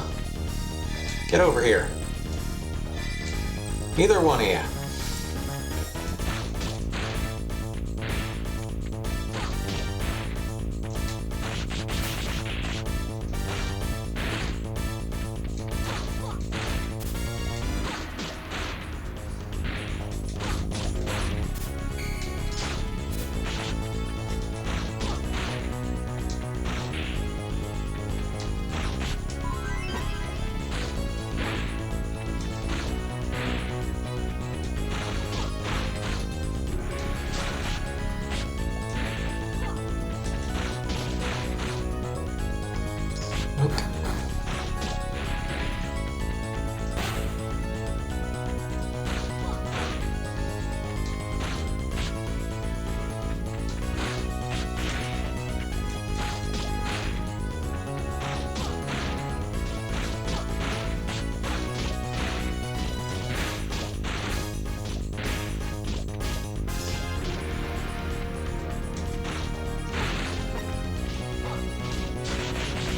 Get over here. Neither one of you.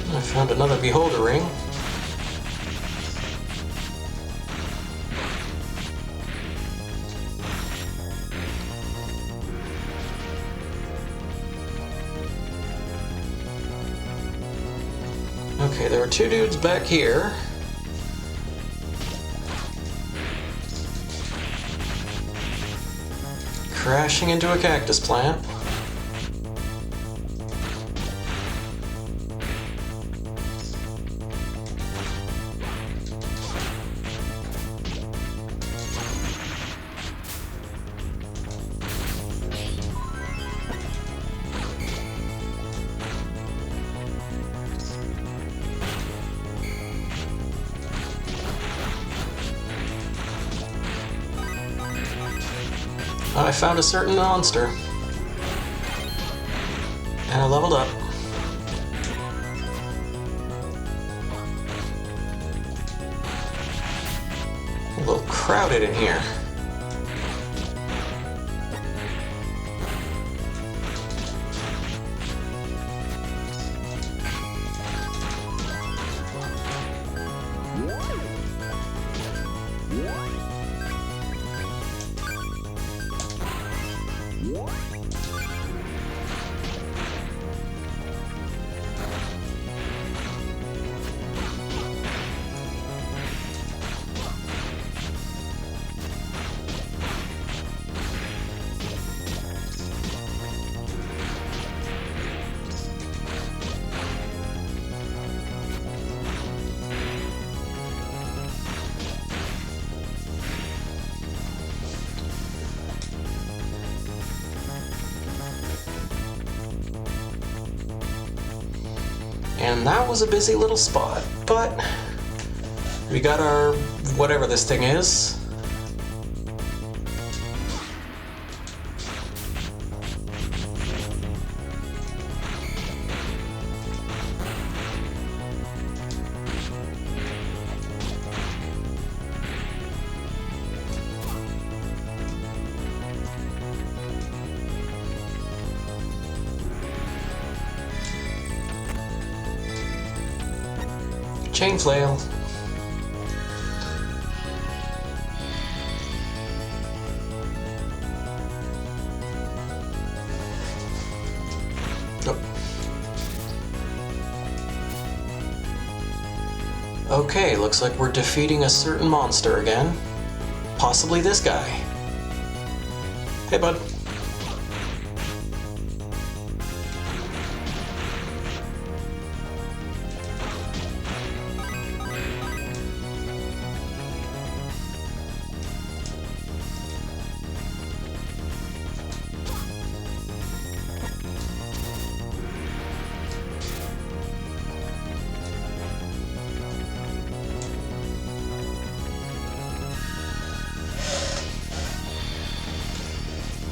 I found another Beholder Ring. Okay, there were two dudes back here. Crashing into a cactus plant. I found a certain monster. And I leveled up. A little crowded in here. And that was a busy little spot, but we got our whatever this thing is. Chain flail. Oh. Okay, looks like we're defeating a certain monster again. Possibly this guy. Hey, bud.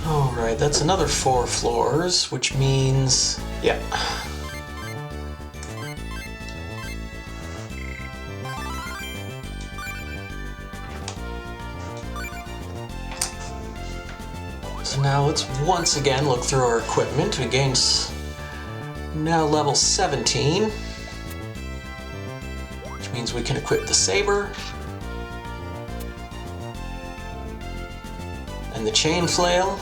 Alright, that's another 4 floors, which means... yeah. So now let's once again look through our equipment. We gained now level 17, which means we can equip the saber and the chain flail.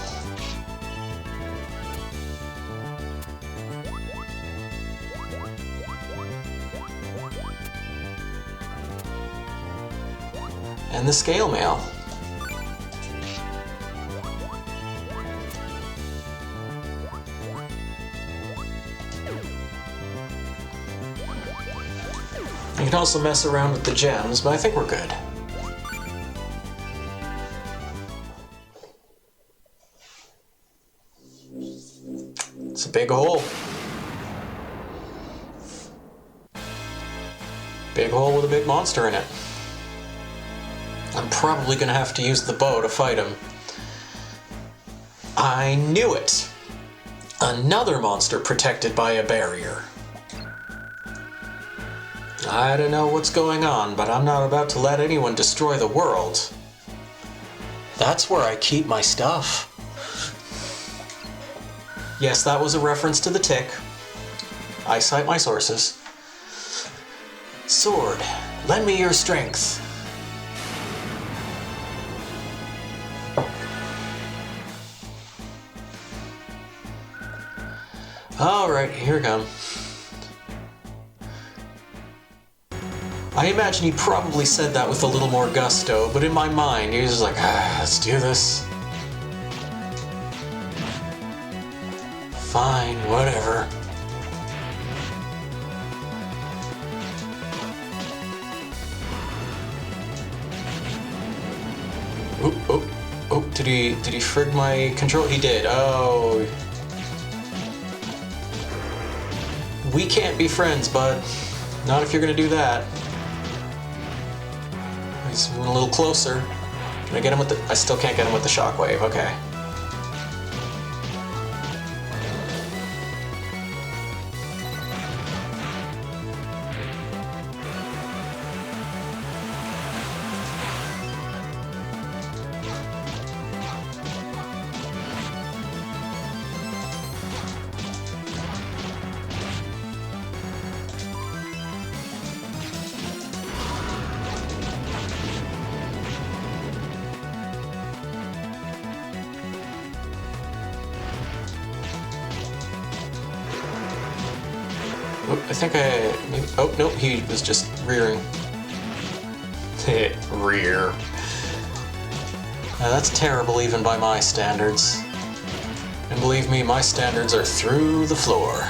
And the scale mail. You can also mess around with the gems, but I think we're good. It's a big hole. Big hole with a big monster in it. I'm probably gonna have to use the bow to fight him. I knew it! Another monster protected by a barrier. I don't know what's going on, but I'm not about to let anyone destroy the world. That's where I keep my stuff. Yes, that was a reference to the tick. I cite my sources. Sword, lend me your strength. Alright, here we come. I imagine he probably said that with a little more gusto, but in my mind, he was just like, let's do this. Fine, whatever. Oh, did he frig my control? He did. Oh. We can't be friends, bud. Not if you're gonna do that. He's moving a little closer. Can I get him with the... I still can't get him with the shockwave, okay. I think maybe, oh, no, he was just rearing. Rear. That's terrible even by my standards. And believe me, my standards are through the floor.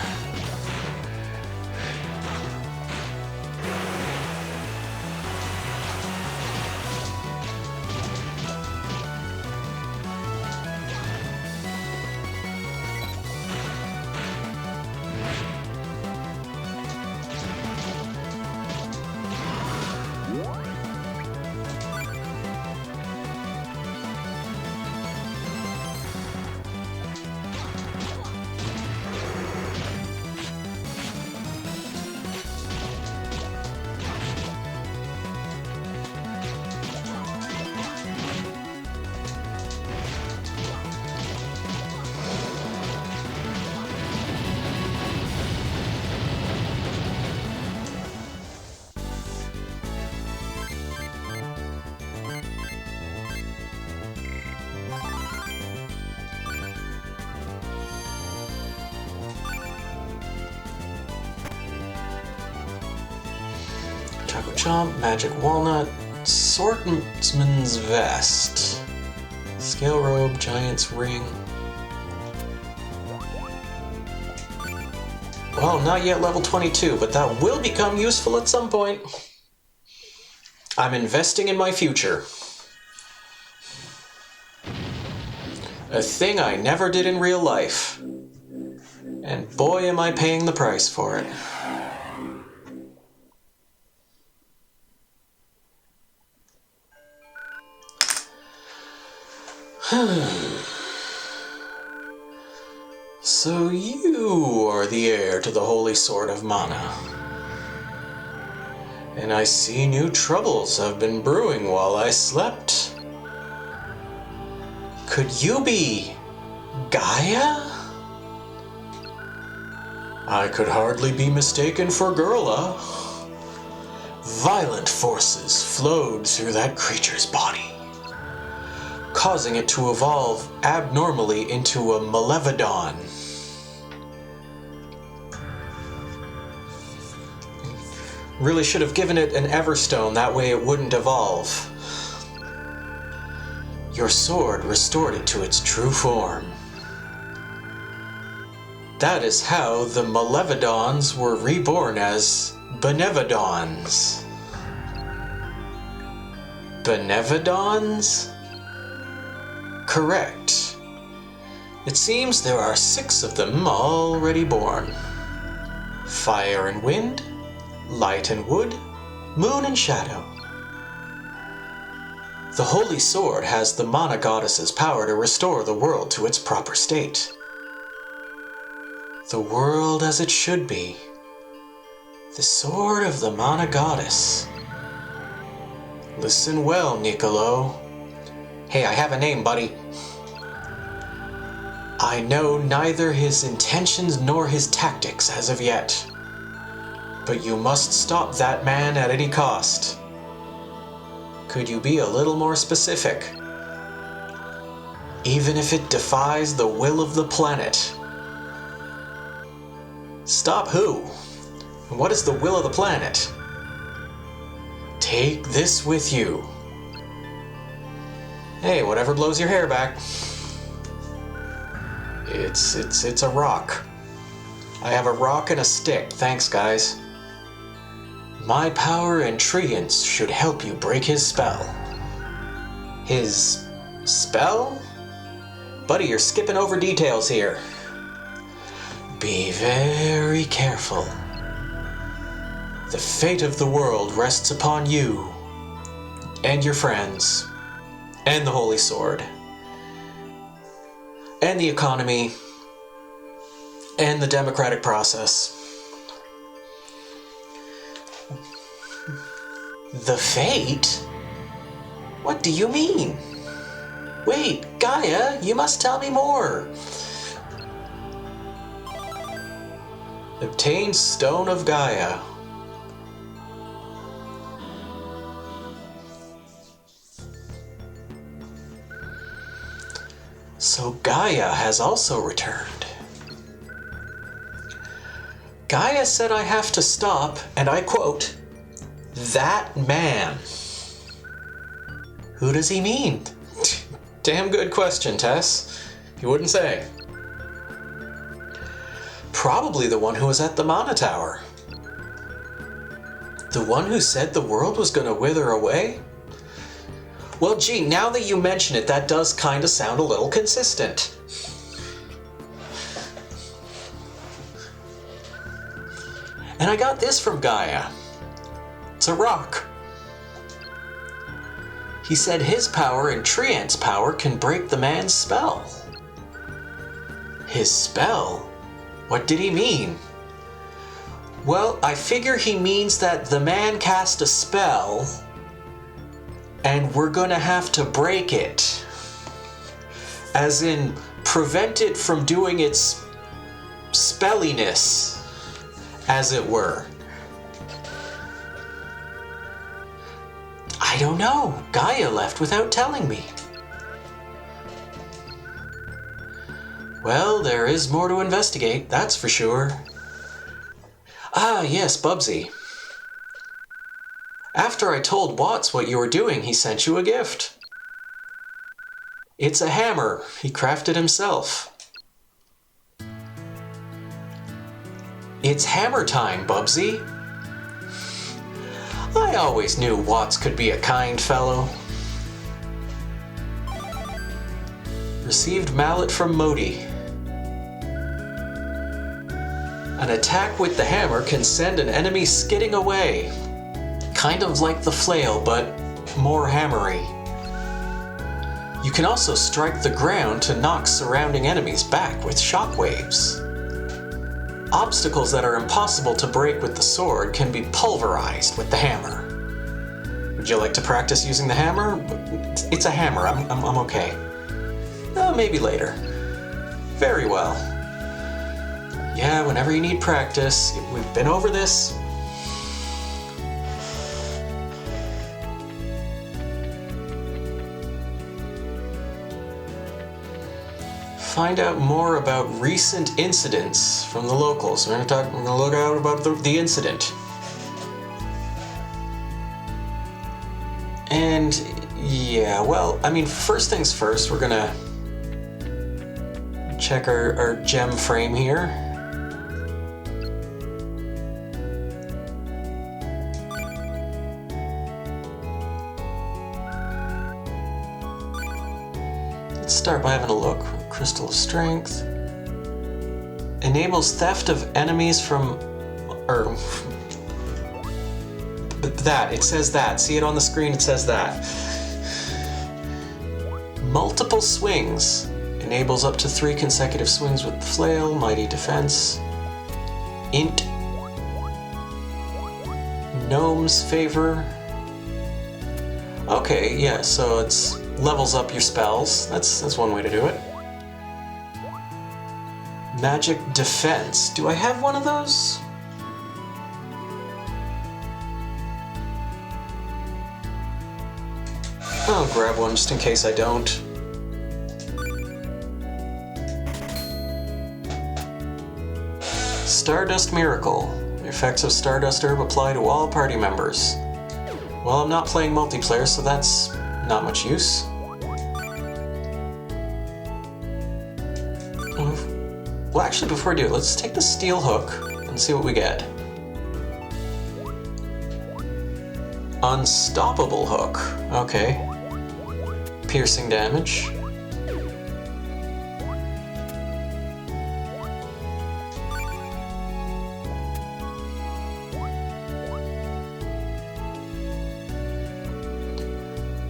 Taco Chomp, Magic Walnut, Swordsman's Vest, Scale Robe, Giant's Ring. Well, not yet level 22, but that will become useful at some point. I'm investing in my future. A thing I never did in real life. And boy, am I paying the price for it. So you are the heir to the Holy Sword of Mana. And I see new troubles have been brewing while I slept. Could you be Gaia? I could hardly be mistaken for Gurla. Violent forces flowed through that creature's body, causing it to evolve abnormally into a Malevodon. Really should have given it an Everstone, that way it wouldn't evolve. Your sword restored it to its true form. That is how the Malevodons were reborn as Benevodons. Benevodons? Correct. It seems there are 6 of them already born. Fire and wind, light and wood, moon and shadow. The Holy Sword has the Mana Goddess's power to restore the world to its proper state. The world as it should be. The Sword of the Mana Goddess. Listen well, Niccolo. Hey, I have a name, buddy. I know neither his intentions nor his tactics as of yet. But you must stop that man at any cost. Could you be a little more specific? Even if it defies the will of the planet. Stop who? And what is the will of the planet? Take this with you. Hey, whatever blows your hair back. It's a rock. I have a rock and a stick, thanks guys. My power and treants should help you break his spell. His spell? Buddy, you're skipping over details here. Be very careful. The fate of the world rests upon you, and your friends, and the Holy Sword, and the economy, and the democratic process. The fate? What do you mean? Wait, Gaia, you must tell me more. Obtain Stone of Gaia. So Gaia has also returned. Gaia said I have to stop, and I quote, that man. Who does he mean? Damn good question, Tess. You wouldn't say. Probably the one who was at the Mana Tower. The one who said the world was going to wither away? Well, gee, now that you mention it, that does kind of sound a little consistent. And I got this from Gaia. It's a rock. He said his power and Treant's power can break the man's spell. His spell? What did he mean? Well, I figure he means that the man cast a spell and we're gonna have to break it. As in, prevent it from doing its spelliness, as it were. I don't know. Gaia left without telling me. Well, there is more to investigate, that's for sure. Ah, yes, Bubsy. After I told Watts what you were doing, he sent you a gift. It's a hammer he crafted himself. It's hammer time, Bubsy. I always knew Watts could be a kind fellow. Received mallet from Modi. An attack with the hammer can send an enemy skidding away. Kind of like the flail, but more hammery. You can also strike the ground to knock surrounding enemies back with shockwaves. Obstacles that are impossible to break with the sword can be pulverized with the hammer. Would you like to practice using the hammer? It's a hammer, I'm okay. Maybe later. Very well. Yeah, whenever you need practice. We've been over this. Find out more about recent incidents from the locals. We're gonna look out about the incident. And yeah, well, I mean, first things first, we're gonna check our gem frame here. Let's start by having a look. Crystal of Strength. Enables theft of enemies from... that, it says that. See it on the screen, it says that. Multiple swings. Enables up to 3 consecutive swings with the flail. Mighty defense. Int. Gnome's favor. Okay, yeah, so it's levels up your spells. That's one way to do it. Magic defense. Do I have one of those? I'll grab one just in case I don't. Stardust Miracle. The effects of Stardust Herb apply to all party members. Well, I'm not playing multiplayer, so that's not much use. Well, actually, before I do it, let's take the Steel Hook and see what we get. Unstoppable Hook. Okay. Piercing damage.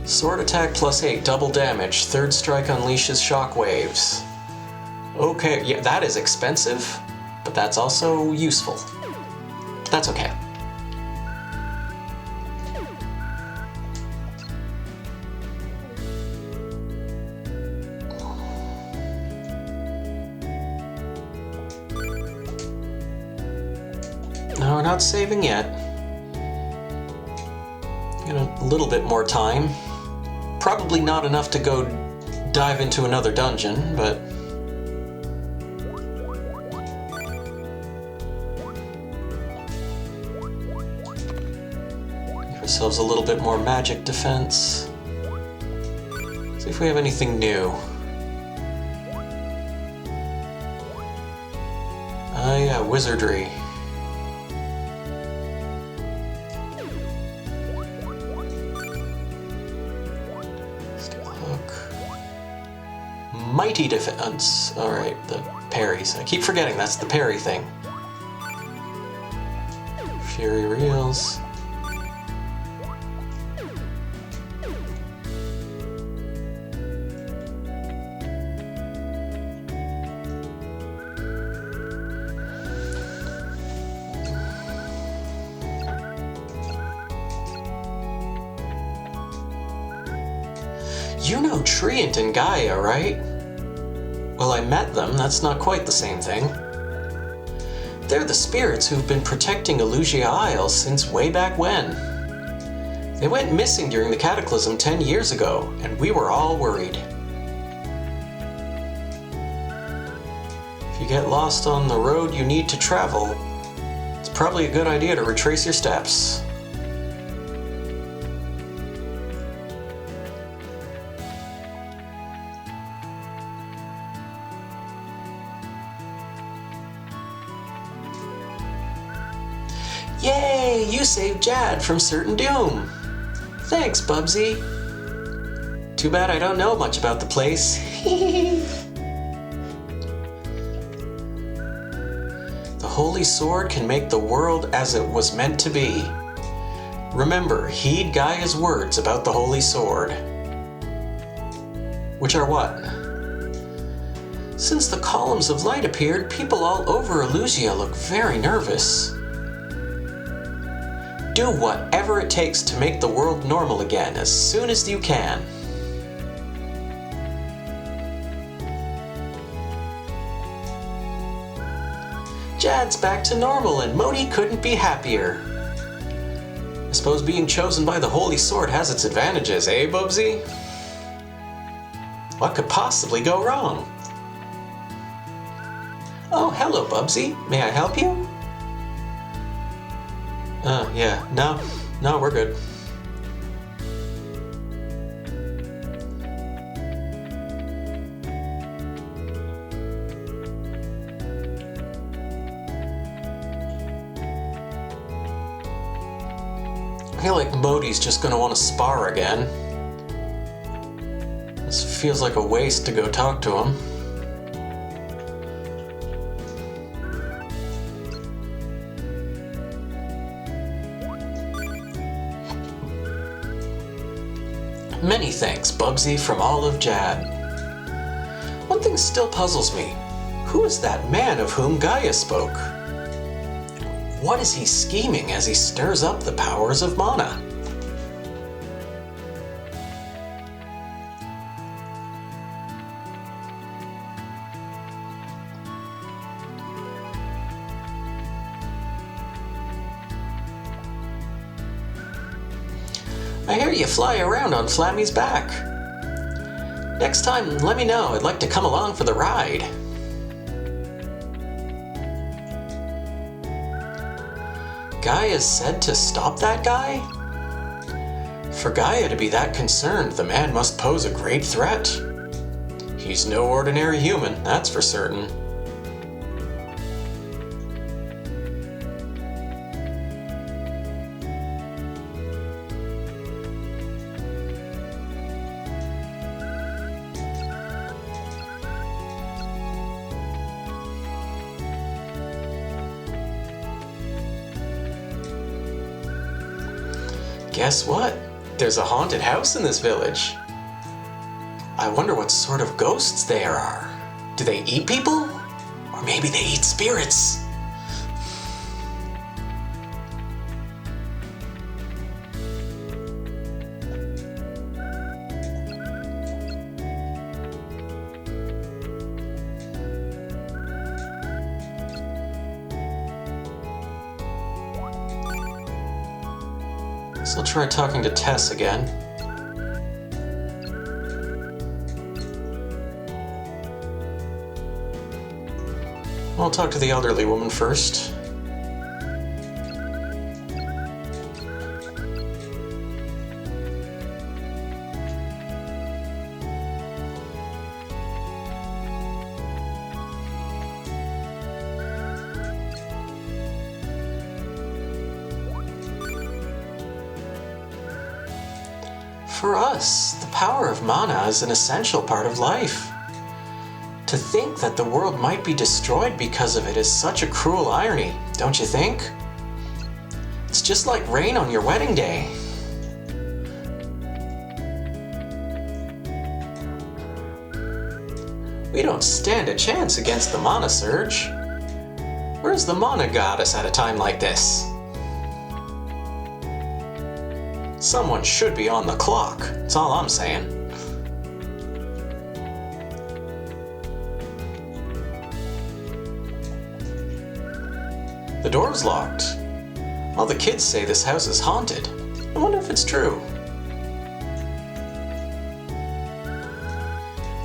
Sword attack plus 8, double damage. Third strike unleashes shockwaves. Okay, yeah, that is expensive, but that's also useful. That's okay. No, we're not saving yet. Got a little bit more time. Probably not enough to go dive into another dungeon, but... give ourselves a little bit more magic defense. See if we have anything new. Ah, yeah, wizardry. Mighty defense. Alright, the parries. I keep forgetting that's the parry thing. Fury reels. You know Treant and Gaia, right? Well, I met them. That's not quite the same thing. They're the spirits who've been protecting Elusia Isle since way back when. They went missing during the Cataclysm 10 years ago, and we were all worried. If you get lost on the road you need to travel, it's probably a good idea to retrace your steps. Yay! You saved Jad from certain doom! Thanks, Bubsy. Too bad I don't know much about the place. The Holy Sword can make the world as it was meant to be. Remember, heed Gaia's words about the Holy Sword. Which are what? Since the columns of light appeared, people all over Elusia look very nervous. Do whatever it takes to make the world normal again as soon as you can. Jad's back to normal and Modi couldn't be happier. I suppose being chosen by the Holy Sword has its advantages, eh, Bubsy? What could possibly go wrong? Oh, hello, Bubsy. May I help you? Yeah. No, we're good. I feel like Modi's just gonna want to spar again. This feels like a waste to go talk to him. Many thanks, Bubsy from all of Jad. One thing still puzzles me. Who is that man of whom Gaia spoke? What is he scheming as he stirs up the powers of mana? I hear you fly around on Flammy's back. Next time, let me know. I'd like to come along for the ride. Gaia said to stop that guy? For Gaia to be that concerned, the man must pose a great threat. He's no ordinary human, that's for certain. Guess what? There's a haunted house in this village. I wonder what sort of ghosts there are. Do they eat people? Or maybe they eat spirits? So I'll try talking to Tess again. I'll talk to the elderly woman first. For us, the power of mana is an essential part of life. To think that the world might be destroyed because of it is such a cruel irony, don't you think? It's just like rain on your wedding day. We don't stand a chance against the mana surge. Where's the mana goddess at a time like this? Someone should be on the clock, that's all I'm saying. The door's locked. All the kids say this house is haunted. I wonder if it's true.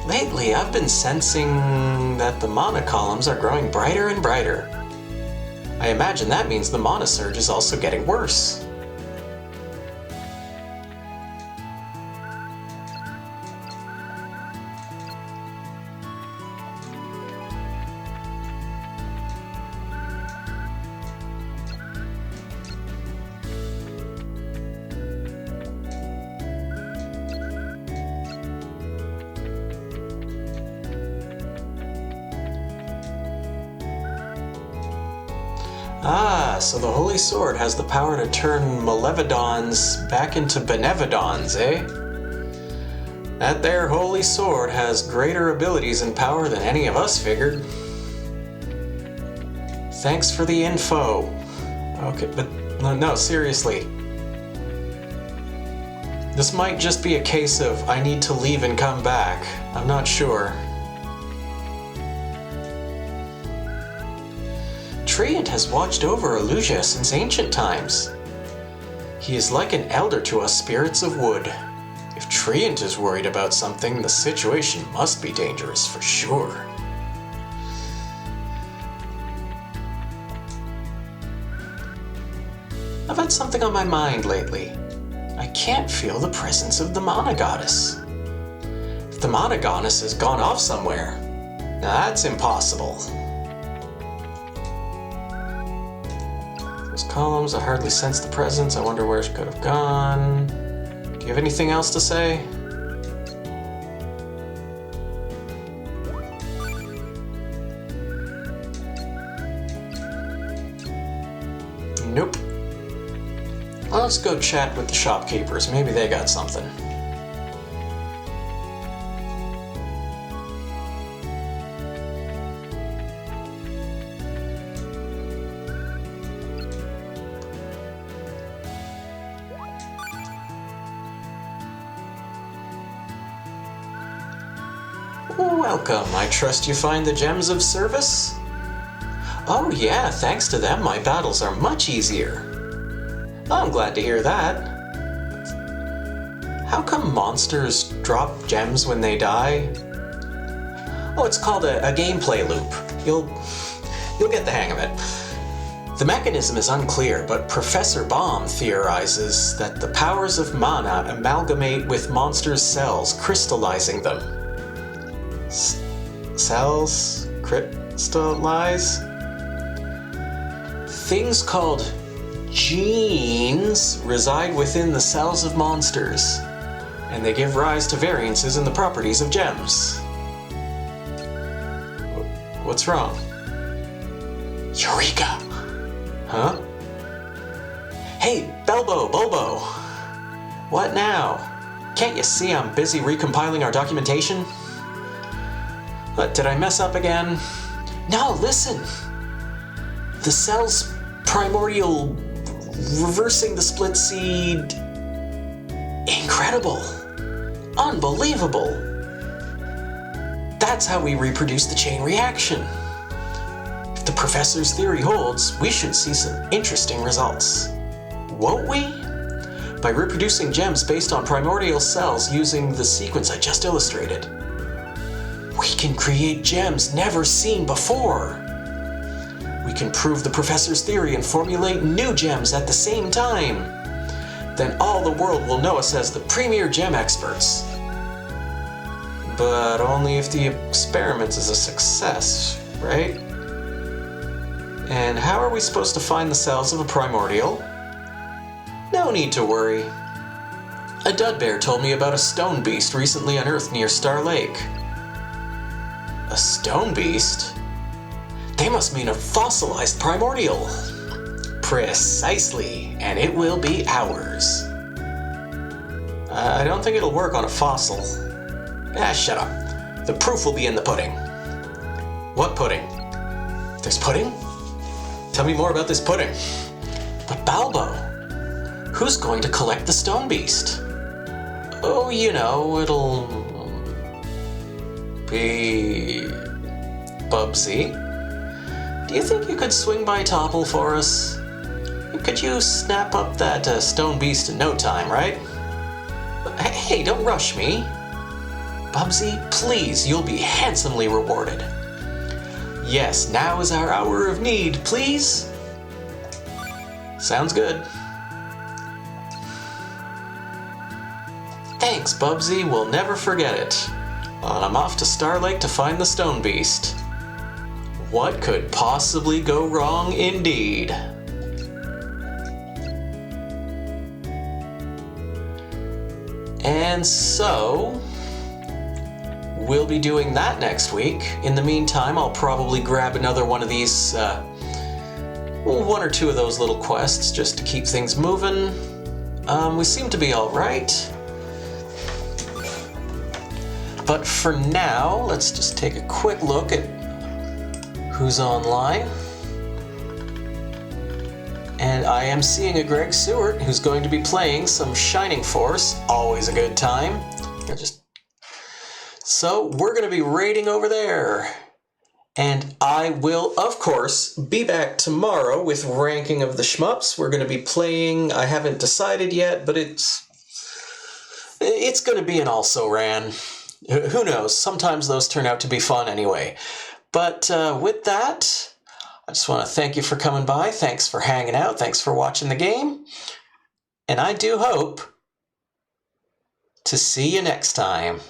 Lately, I've been sensing that the mana columns are growing brighter and brighter. I imagine that means the mana surge is also getting worse. Ah, so the Holy Sword has the power to turn Malevodons back into Benevodons, eh? That there Holy Sword has greater abilities and power than any of us figured. Thanks for the info. Okay, but no, seriously. This might just be a case of I need to leave and come back. I'm not sure. Treant has watched over Elusia since ancient times. He is like an elder to us spirits of wood. If Treant is worried about something, the situation must be dangerous for sure. I've had something on my mind lately. I can't feel the presence of the Mana Goddess. If the Mana Goddess has gone off somewhere, that's impossible. Those columns, I hardly sense the presence. I wonder where she could have gone. Do you have anything else to say? Nope. Well, let's go chat with the shopkeepers. Maybe they got something. Welcome. I trust you find the gems of service? Oh yeah, thanks to them my battles are much easier. I'm glad to hear that. How come monsters drop gems when they die? Oh, it's called a gameplay loop. You'll get the hang of it. The mechanism is unclear, but Professor Baum theorizes that the powers of mana amalgamate with monsters' cells, crystallizing them. Cells? Crystallize? Things called genes reside within the cells of monsters, and they give rise to variances in the properties of gems. What's wrong? Eureka! Huh? Hey, Bulbo! What now? Can't you see I'm busy recompiling our documentation? But did I mess up again? No, listen! The cell's primordial reversing the split seed. Incredible! Unbelievable! That's how we reproduce the chain reaction. If the professor's theory holds, we should see some interesting results. Won't we? By reproducing gems based on primordial cells using the sequence I just illustrated. We can create gems never seen before. We can prove the professor's theory and formulate new gems at the same time. Then all the world will know us as the premier gem experts. But only if the experiment is a success, right? And how are we supposed to find the cells of a primordial? No need to worry. A Dudbear told me about a stone beast recently unearthed near Star Lake. A stone beast? They must mean a fossilized primordial. Precisely, and it will be ours. I don't think it'll work on a fossil. Shut up. The proof will be in the pudding. What pudding? There's pudding? Tell me more about this pudding. But Balbo, who's going to collect the stone beast? Oh, you know, it'll be Bubsy. Do you think you could swing by Topple for us? Could you snap up that stone beast in no time, right? Hey, don't rush me. Bubsy, please, you'll be handsomely rewarded. Yes, now is our hour of need, please. Sounds good. Thanks, Bubsy, we'll never forget it. Well, I'm off to Star Lake to find the stone beast. What could possibly go wrong indeed? And so, we'll be doing that next week. In the meantime, I'll probably grab another one of these, one or two of those little quests just to keep things moving. We seem to be all right. But for now, let's just take a quick look at who's online. And I am seeing a Greg Seward who's going to be playing some Shining Force. Always a good time. So we're going to be raiding over there. And I will, of course, be back tomorrow with ranking of the shmups. We're going to be playing, I haven't decided yet, but it's going to be an also-ran. Who knows? Sometimes those turn out to be fun anyway. But with that, I just want to thank you for coming by. Thanks for hanging out. Thanks for watching the game. And I do hope to see you next time.